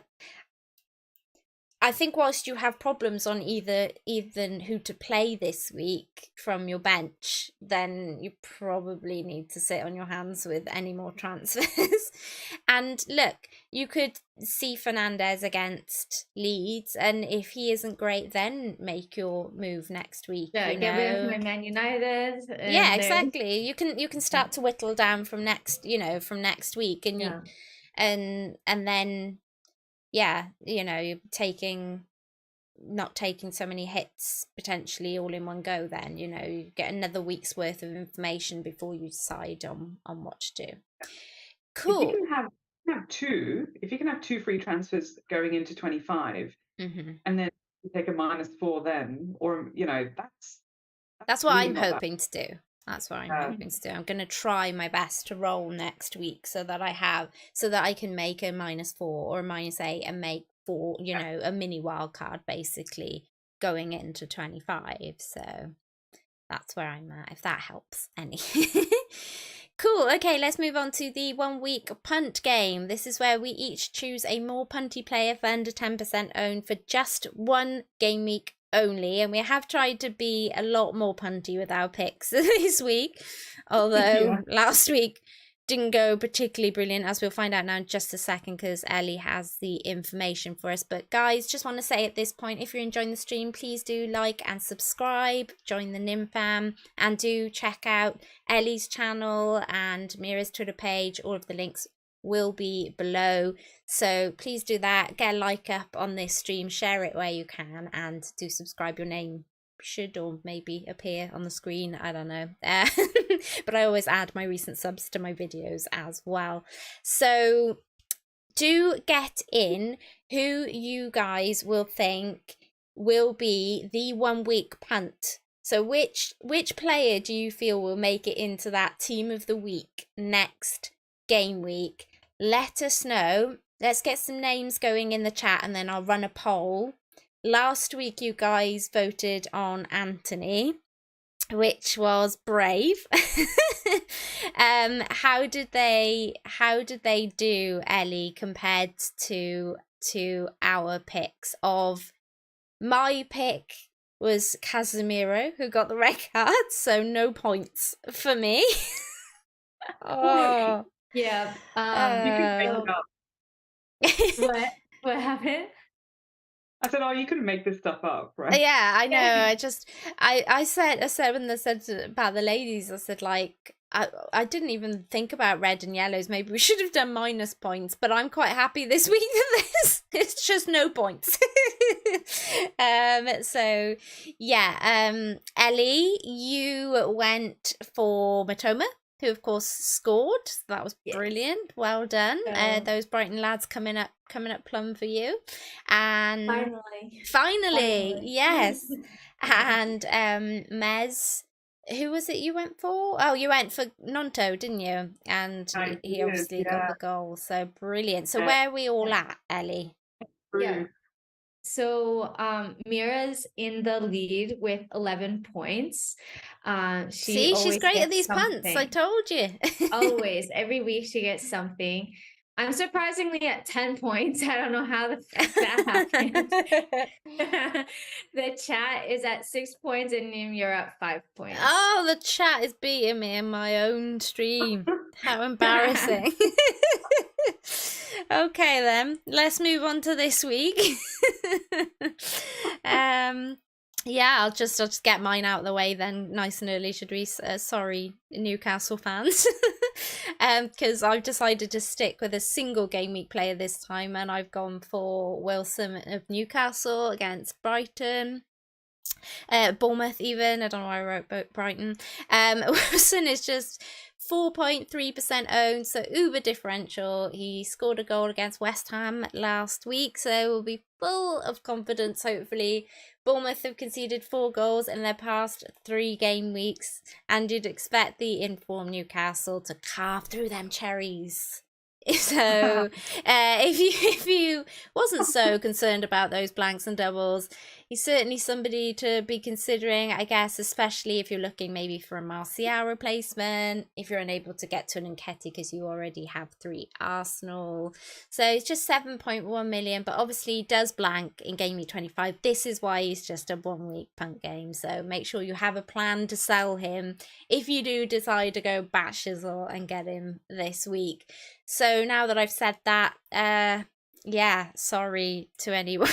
think whilst you have problems on even who to play this week from your bench, then you probably need to sit on your hands with any more transfers. And look, you could see Fernandez against Leeds, and if he isn't great, then make your move next week. Yeah, get rid of my Man United. Yeah, exactly. You can start to whittle down from next week, and and then. Yeah, you're not taking so many hits potentially all in one go. Then you get another week's worth of information before you decide on what to do. Cool. If you can have two free transfers going into 25, and then you take a -4, then, or that's what really I'm hoping to do. That's what I'm hoping to do. I'm going to try my best to roll next week so that I can make a -4 or a -8 and make 4, a mini wildcard basically going into 25. So that's where I'm at, if that helps any. Cool. Okay, let's move on to the 1 week punt game. This is where we each choose a more punty player for under 10% owned for just one game week only, and we have tried to be a lot more punty with our picks this week, although last week didn't go particularly brilliant, as we'll find out now in just a second because Ellie has the information for us. But guys, just want to say at this point, if you're enjoying the stream, please do like and subscribe, join the Nim fam, and do check out Ellie's channel and Mira's Twitter page. All of the links will be below, so please do that. Get a like up on this stream, share it where you can, and do subscribe. Your name should or maybe appear on the screen, I don't know. But I always add my recent subs to my videos as well, so do get in who you guys will think will be the 1 week punt. So which player do you feel will make it into that team of the week next game week? Let us know. Let's get some names going in the chat, and then I'll run a poll. Last week you guys voted on Anthony, which was brave. How did they do, Ellie, compared to our picks? Of my pick was Casemiro, who got the red card, so no points for me. Oh yeah. You can make it up. What happened? I said, you couldn't make this stuff up, right? Yeah, I know. I said when they said about the ladies, I said, like, I didn't even think about red and yellows. Maybe we should have done minus points, but I'm quite happy this week that it's just no points. So yeah, Ellie, you went for Matoma, who of course scored. So that was brilliant. Well done. Those Brighton lads coming up plumb for you. And finally, yes. And Mez who was it you went for? Oh, you went for Nonto, didn't you? And I he did, obviously got the goal. So brilliant. So uh, where are we all at, Ellie? Yeah. true. So Mira's in the lead with 11 points. She See, she's always great at gets these punts. I something. told you. Always, every week she gets something. I'm surprisingly at 10 points. I don't know how the fuck that happened. The chat is at 6 points and Nim, you're at 5 points. Oh, the chat is beating me in my own stream. How embarrassing. Okay then, let's move on to this week. Yeah, I'll just get mine out of the way then, nice and early, should we? Sorry, Newcastle fans. Because I've decided to stick with a single game week player this time, and I've gone for Wilson of Newcastle against Brighton. Bournemouth even, I don't know why I wrote Brighton. Wilson is just 4.3% owned, so uber differential. He scored a goal against West Ham last week, so we'll be full of confidence, hopefully. Bournemouth have conceded 4 goals in their past 3 game weeks, and you'd expect the informed Newcastle to carve through them cherries. So if you wasn't so concerned about those blanks and doubles, he's certainly somebody to be considering, I guess, especially if you're looking maybe for a Martial replacement, if you're unable to get to an Nketiah because you already have 3 Arsenal. So it's just 7.1 million, but obviously he does blank in game week 25. This is why he's just a 1 week punt game, so make sure you have a plan to sell him if you do decide to go batshizle and get him this week. So now that I've said that, yeah, sorry to anyone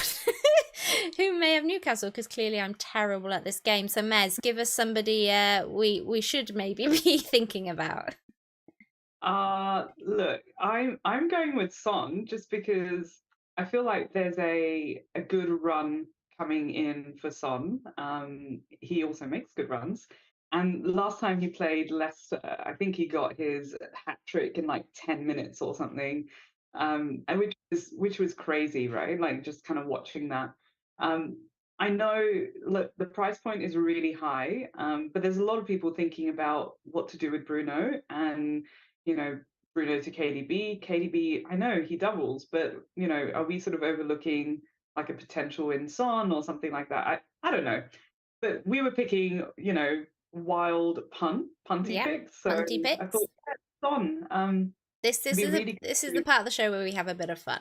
who may have Newcastle, because clearly I'm terrible at this game. So Mez, give us somebody we should maybe be thinking about. Look, I'm going with Son just because I feel like there's a good run coming in for Son. He also makes good runs. And last time he played Leicester, I think he got his hat trick in like 10 minutes or something. And which was crazy, right? Like just kind of watching that. Um, I know, look, the price point is really high, but there's a lot of people thinking about what to do with Bruno, and you know, Bruno to KDB. KDB, I know he doubles, but you know, are we sort of overlooking like a potential in Son or something like that? I don't know. But we were picking, you know, wild punty Yeah, picks. So punty I bits. thought, yeah, Son. This Could be really this is the good. part of the show where we have a bit of fun.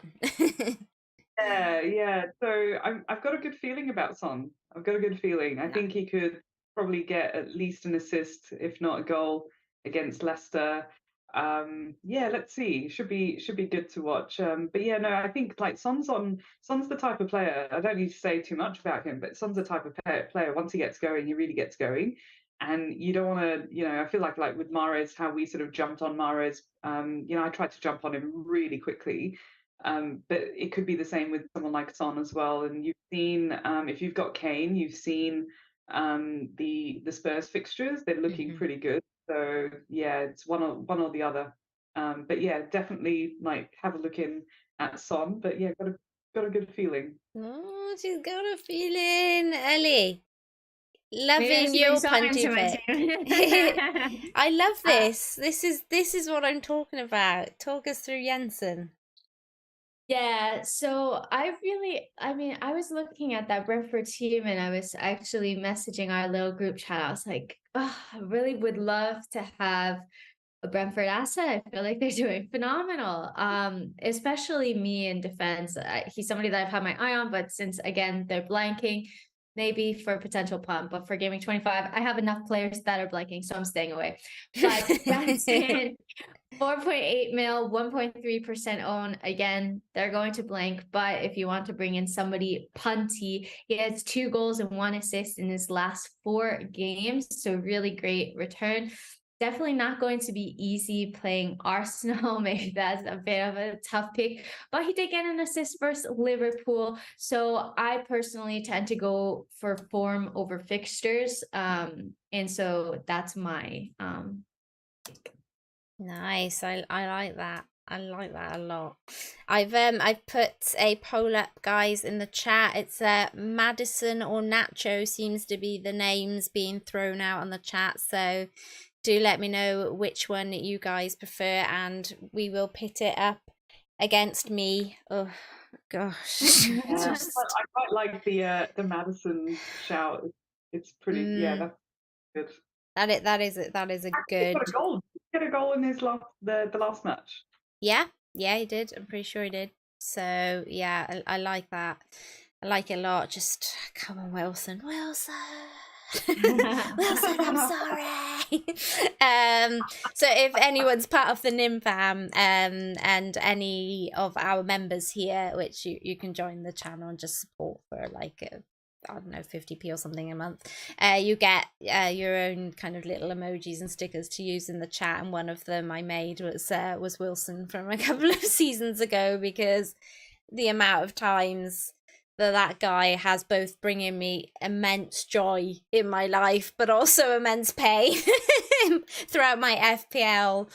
Yeah. So I've got a good feeling about Son. I've got a good feeling. I No. think he could probably get at least an assist, if not a goal, against Leicester. Yeah, let's see. Should be good to watch. But yeah, no, I think like Son's the type of player. I don't need to say too much about him, but Son's the type of player. Once he gets going, he really gets going. And you don't want to, you know, I feel like with Mahrez, how we sort of jumped on Mahrez. You know, I tried to jump on him really quickly. But it could be the same with someone like Son as well. And you've seen, if you've got Kane, you've seen the Spurs fixtures. They're looking pretty good. So yeah, it's one or the other. But yeah, definitely like have a look in at Son. But yeah, got a good feeling. Oh, she's got a feeling, Ellie. Maybe I Loving should bring your Son into punty my pick. team. I love Uh, this. This is what I'm talking about. Talk us through Jensen. Yeah, so I mean, I was looking at that Brentford team and I was actually messaging our little group chat. I was like, oh, I really would love to have a Brentford asset. I feel like they're doing phenomenal. Especially me in defense. He's somebody that I've had my eye on, but since again they're blanking, maybe for potential pump, but for gaming 25, I have enough players that are blanking, so I'm staying away. But Benson, 4.8 mil, 1.3% own. Again, they're going to blank, but if you want to bring in somebody punty, he has 2 goals and 1 assist in his last 4 games. So really great return. Definitely not going to be easy playing Arsenal. Maybe that's a bit of a tough pick, but he did get an assist versus Liverpool. So I personally tend to go for form over fixtures. And so that's my pick. Nice. I like that. I like that a lot. I've put a poll up, guys, in the chat. It's Madison or Nacho seems to be the names being thrown out on the chat. So do let me know which one you guys prefer, and we will pit it up against me. Oh gosh. Yeah, Just I quite like the Madison shout. It's pretty. Yeah, that's good. that is a He good. got a goal. He got a goal in his the last match. Yeah, he did. I'm pretty sure he did. So yeah, I like that. I like it a lot. Just come on, Wilson. Wilson, I'm sorry. So if anyone's part of the Nim fam, and any of our members here, which you can join the channel and just support for like I don't know, 50p or something a month, you get your own kind of little emojis and stickers to use in the chat, and one of them I made was Wilson from a couple of seasons ago, because the amount of times that guy has both bringing me immense joy in my life but also immense pain throughout my FPL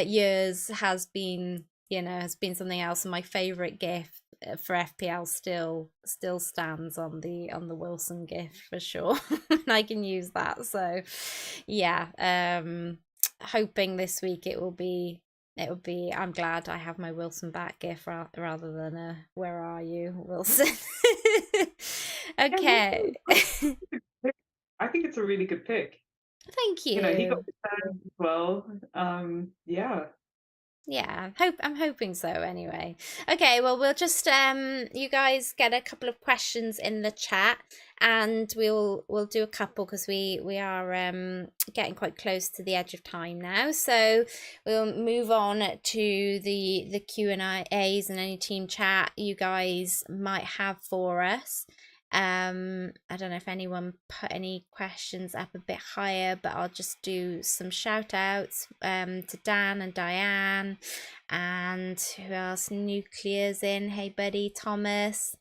years has been something else. And my favorite gif for FPL still stands on the Wilson gif for sure. And I can use that. So yeah, hoping this week it will be I'm glad I have my Wilson back gif rather than a where are you, Wilson. Okay. I think it's a really good pick. Thank you. You know, he got the turn as well. Yeah, I'm hoping so anyway. Okay, well, we'll just you guys get a couple of questions in the chat, and we'll do a couple because we are getting quite close to the edge of time now. So we'll move on to the Q&As and any team chat you guys might have for us. I don't know if anyone put any questions up a bit higher, but I'll just do some shout outs to Dan and Diane, and who else? Nuclear's in. Hey buddy, Thomas.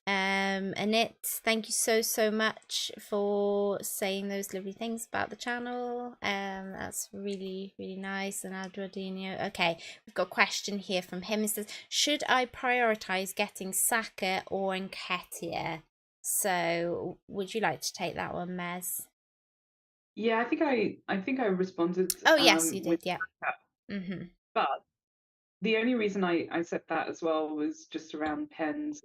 Annette, thank you so much for saying those lovely things about the channel. That's really nice. And Adrodinho. Okay, we've got a question here from him. It says, should I prioritize getting Saka or Nketiah? So would you like to take that one, Mez? Yeah, I think I responded. Oh yes, you did. Yeah. But the only reason I said that as well was just around pens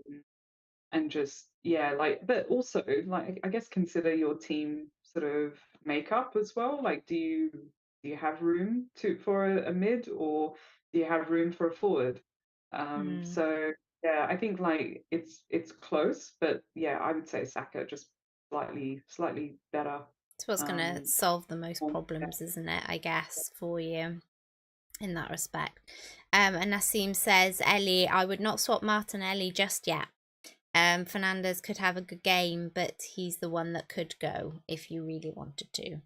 and just but also like I guess consider your team sort of makeup as well. Like, do you have room for a mid, or do you have room for a forward? So yeah, I think like it's close, but yeah, I would say Saka just slightly better. It's what's gonna solve the most problems, isn't it? I guess for you in that respect. And Nassim says, Ellie, I would not swap Martinelli just yet. Fernandez could have a good game, but he's the one that could go if you really wanted to.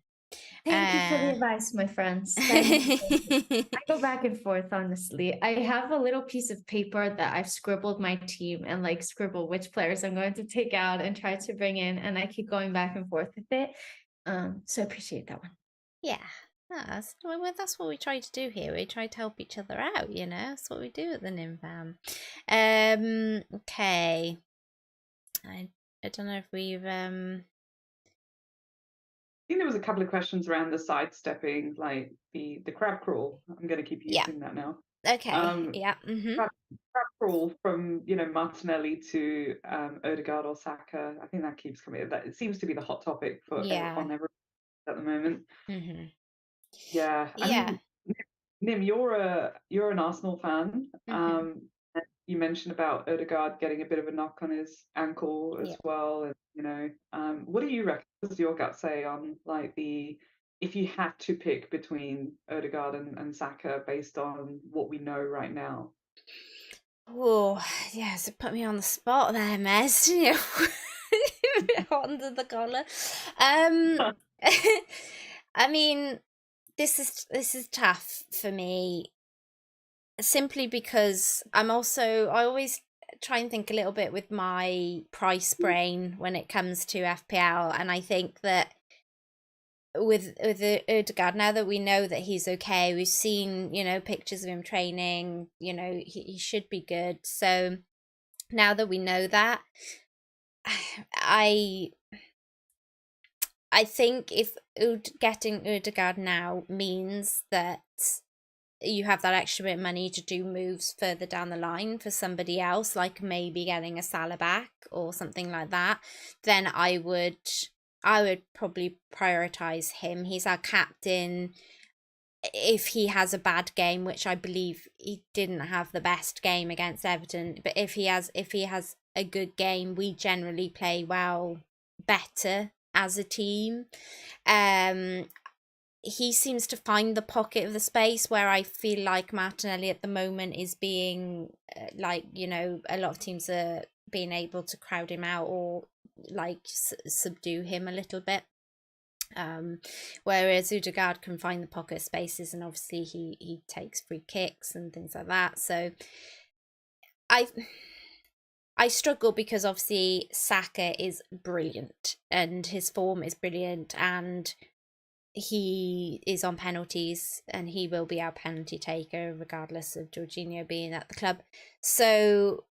Thank you for the advice, my friends. I go back and forth, honestly. I have a little piece of paper that I've scribbled my team and like scribble which players I'm going to take out and try to bring in, and I keep going back and forth with it. So I appreciate that one. Yeah. That's what we try to do here. We try to help each other out, you know. That's what we do at the Nimfam. Okay. I don't know if we've I think there was a couple of questions around the sidestepping, like the crab crawl. I'm going to keep using that now. Okay. Yeah. Crab crawl from Martinelli to Odegaard or Saka. I think that keeps coming. That it seems to be the hot topic on everyone at the moment. Yeah. I mean, Nim, you're an Arsenal fan. You mentioned about Odegaard getting a bit of a knock on his ankle as well, and what do you reckon? What does your gut say on like if you had to pick between Odegaard and Saka based on what we know right now? Oh yeah, so put me on the spot there, Mez. You know, a bit hot under the collar. I mean, this is tough for me, simply because I always try and think a little bit with my price brain when it comes to FPL, and I think that with the Ødegaard, now that we know that he's okay, we've seen, you know, pictures of him training, you know, he should be good. So now that we know that, I think if getting Ødegaard now means that you have that extra bit of money to do moves further down the line for somebody else, like maybe getting a Salah back or something like that, then I would probably prioritize him. He's our captain. If he has a bad game, which I believe he didn't have the best game against Everton, but if he has a good game, we generally play well, better as a team. He seems to find the pocket of the space, where I feel like Martinelli at the moment is being like, you know, a lot of teams are being able to crowd him out or like subdue him a little bit. Whereas Ødegaard can find the pocket spaces, and obviously he takes free kicks and things like that. So I struggle, because obviously Saka is brilliant and his form is brilliant, and he is on penalties and he will be our penalty taker regardless of Jorginho being at the club. So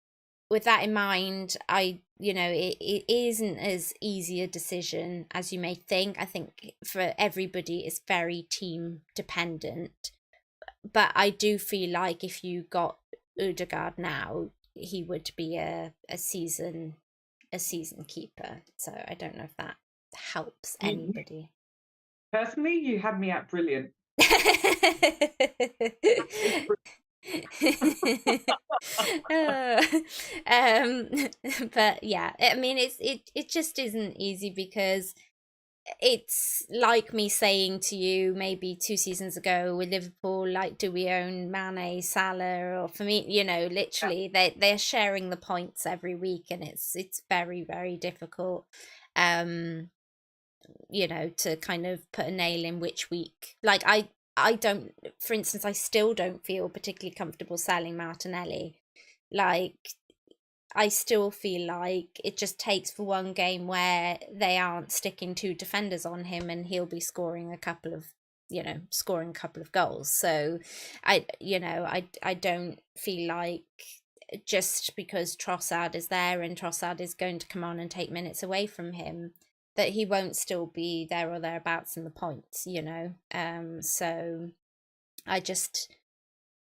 with that in mind, it isn't as easy a decision as you may think. I think for everybody it's very team dependent, but I do feel like if you got Ødegaard now, he would be a season keeper. So I don't know if that helps anybody. Personally, you had me at brilliant. But yeah, I mean, it just isn't easy, because it's like me saying to you maybe 2 seasons ago with Liverpool, like, do we own Mane, Salah? Or for me, you know, literally they're sharing the points every week, and it's very, very difficult, you know, to kind of put a nail in which week. Like I don't, for instance, I still don't feel particularly comfortable selling Martinelli. Like, I still feel like it just takes for one game where they aren't sticking 2 defenders on him, and he'll be scoring a couple of goals. So I don't feel like just because Trossard is there and Trossard is going to come on and take minutes away from him, that he won't still be there or thereabouts in the points, you know. So I just,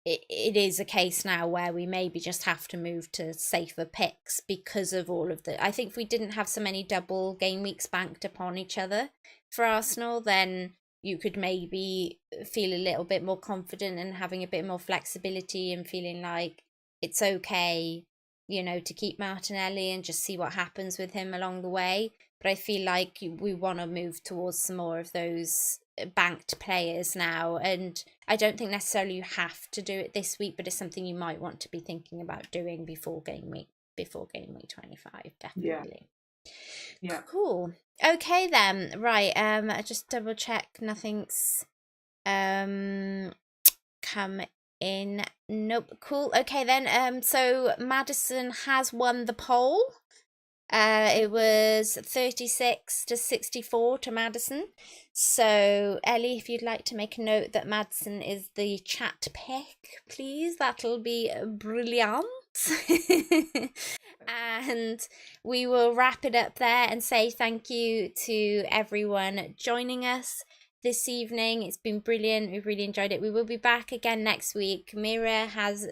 it is a case now where we maybe just have to move to safer picks because of all of the, I think if we didn't have so many double game weeks banked upon each other for Arsenal, then you could maybe feel a little bit more confident and having a bit more flexibility and feeling like it's okay, you know, to keep Martinelli and just see what happens with him along the way. But I feel like we want to move towards some more of those banked players now. And I don't think necessarily you have to do it this week, but it's something you might want to be thinking about doing before game week 25, definitely. Yeah. Cool. Okay then. Right. I just double check nothing's come in. Nope. Cool. Okay then. So Madison has won the poll. It was 36-64 to Madison. So Ellie, if you'd like to make a note that Madison is the chat pick, please, that'll be brilliant. And we will wrap it up there and say thank you to everyone joining us this evening. It's been brilliant. We've really enjoyed it. We will be back again next week. Mira has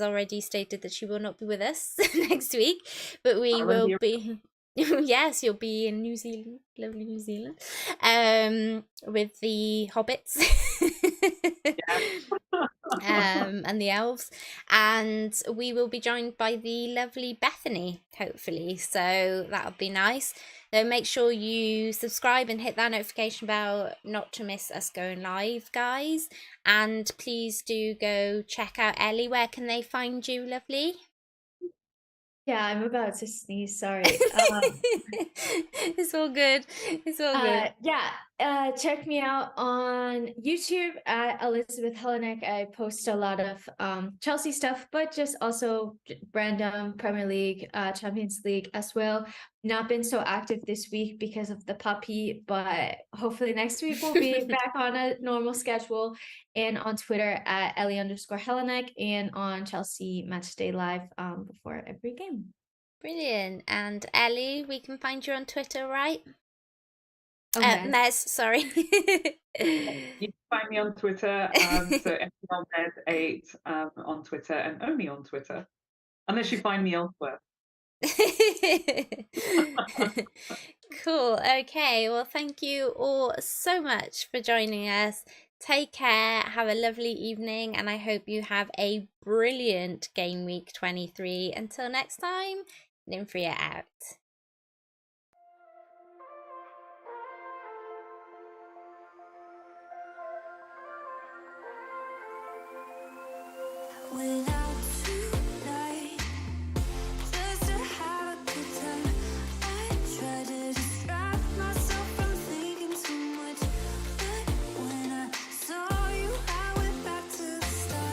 already stated that she will not be with us next week, but we will be. Yes, you'll be in New Zealand, lovely New Zealand, with the hobbits. And the elves, and we will be joined by the lovely Bethany, hopefully, so that'll be nice. So make sure you subscribe and hit that notification bell not to miss us going live, guys. And please do go check out Ellie. Where can they find you, lovely? Yeah, I'm about to sneeze, sorry. It's all good. It's all good. Yeah, check me out on YouTube at Elizabeth Helenek. I post a lot of Chelsea stuff, but just also random Premier League, Champions League as well. Not been so active this week because of the puppy, but hopefully next week we'll be back on a normal schedule. And on Twitter at Ellie_Helenek, and on Chelsea Matchday Live before every game. Brilliant. And Ellie, we can find you on Twitter, right? Mez. Sorry. You can find me on Twitter, so FPL8 on Twitter, and only on Twitter, unless you find me elsewhere. Cool. Okay. Well, thank you all so much for joining us. Take care. Have a lovely evening, and I hope you have a brilliant game week 23. Until next time, Nymphria out. When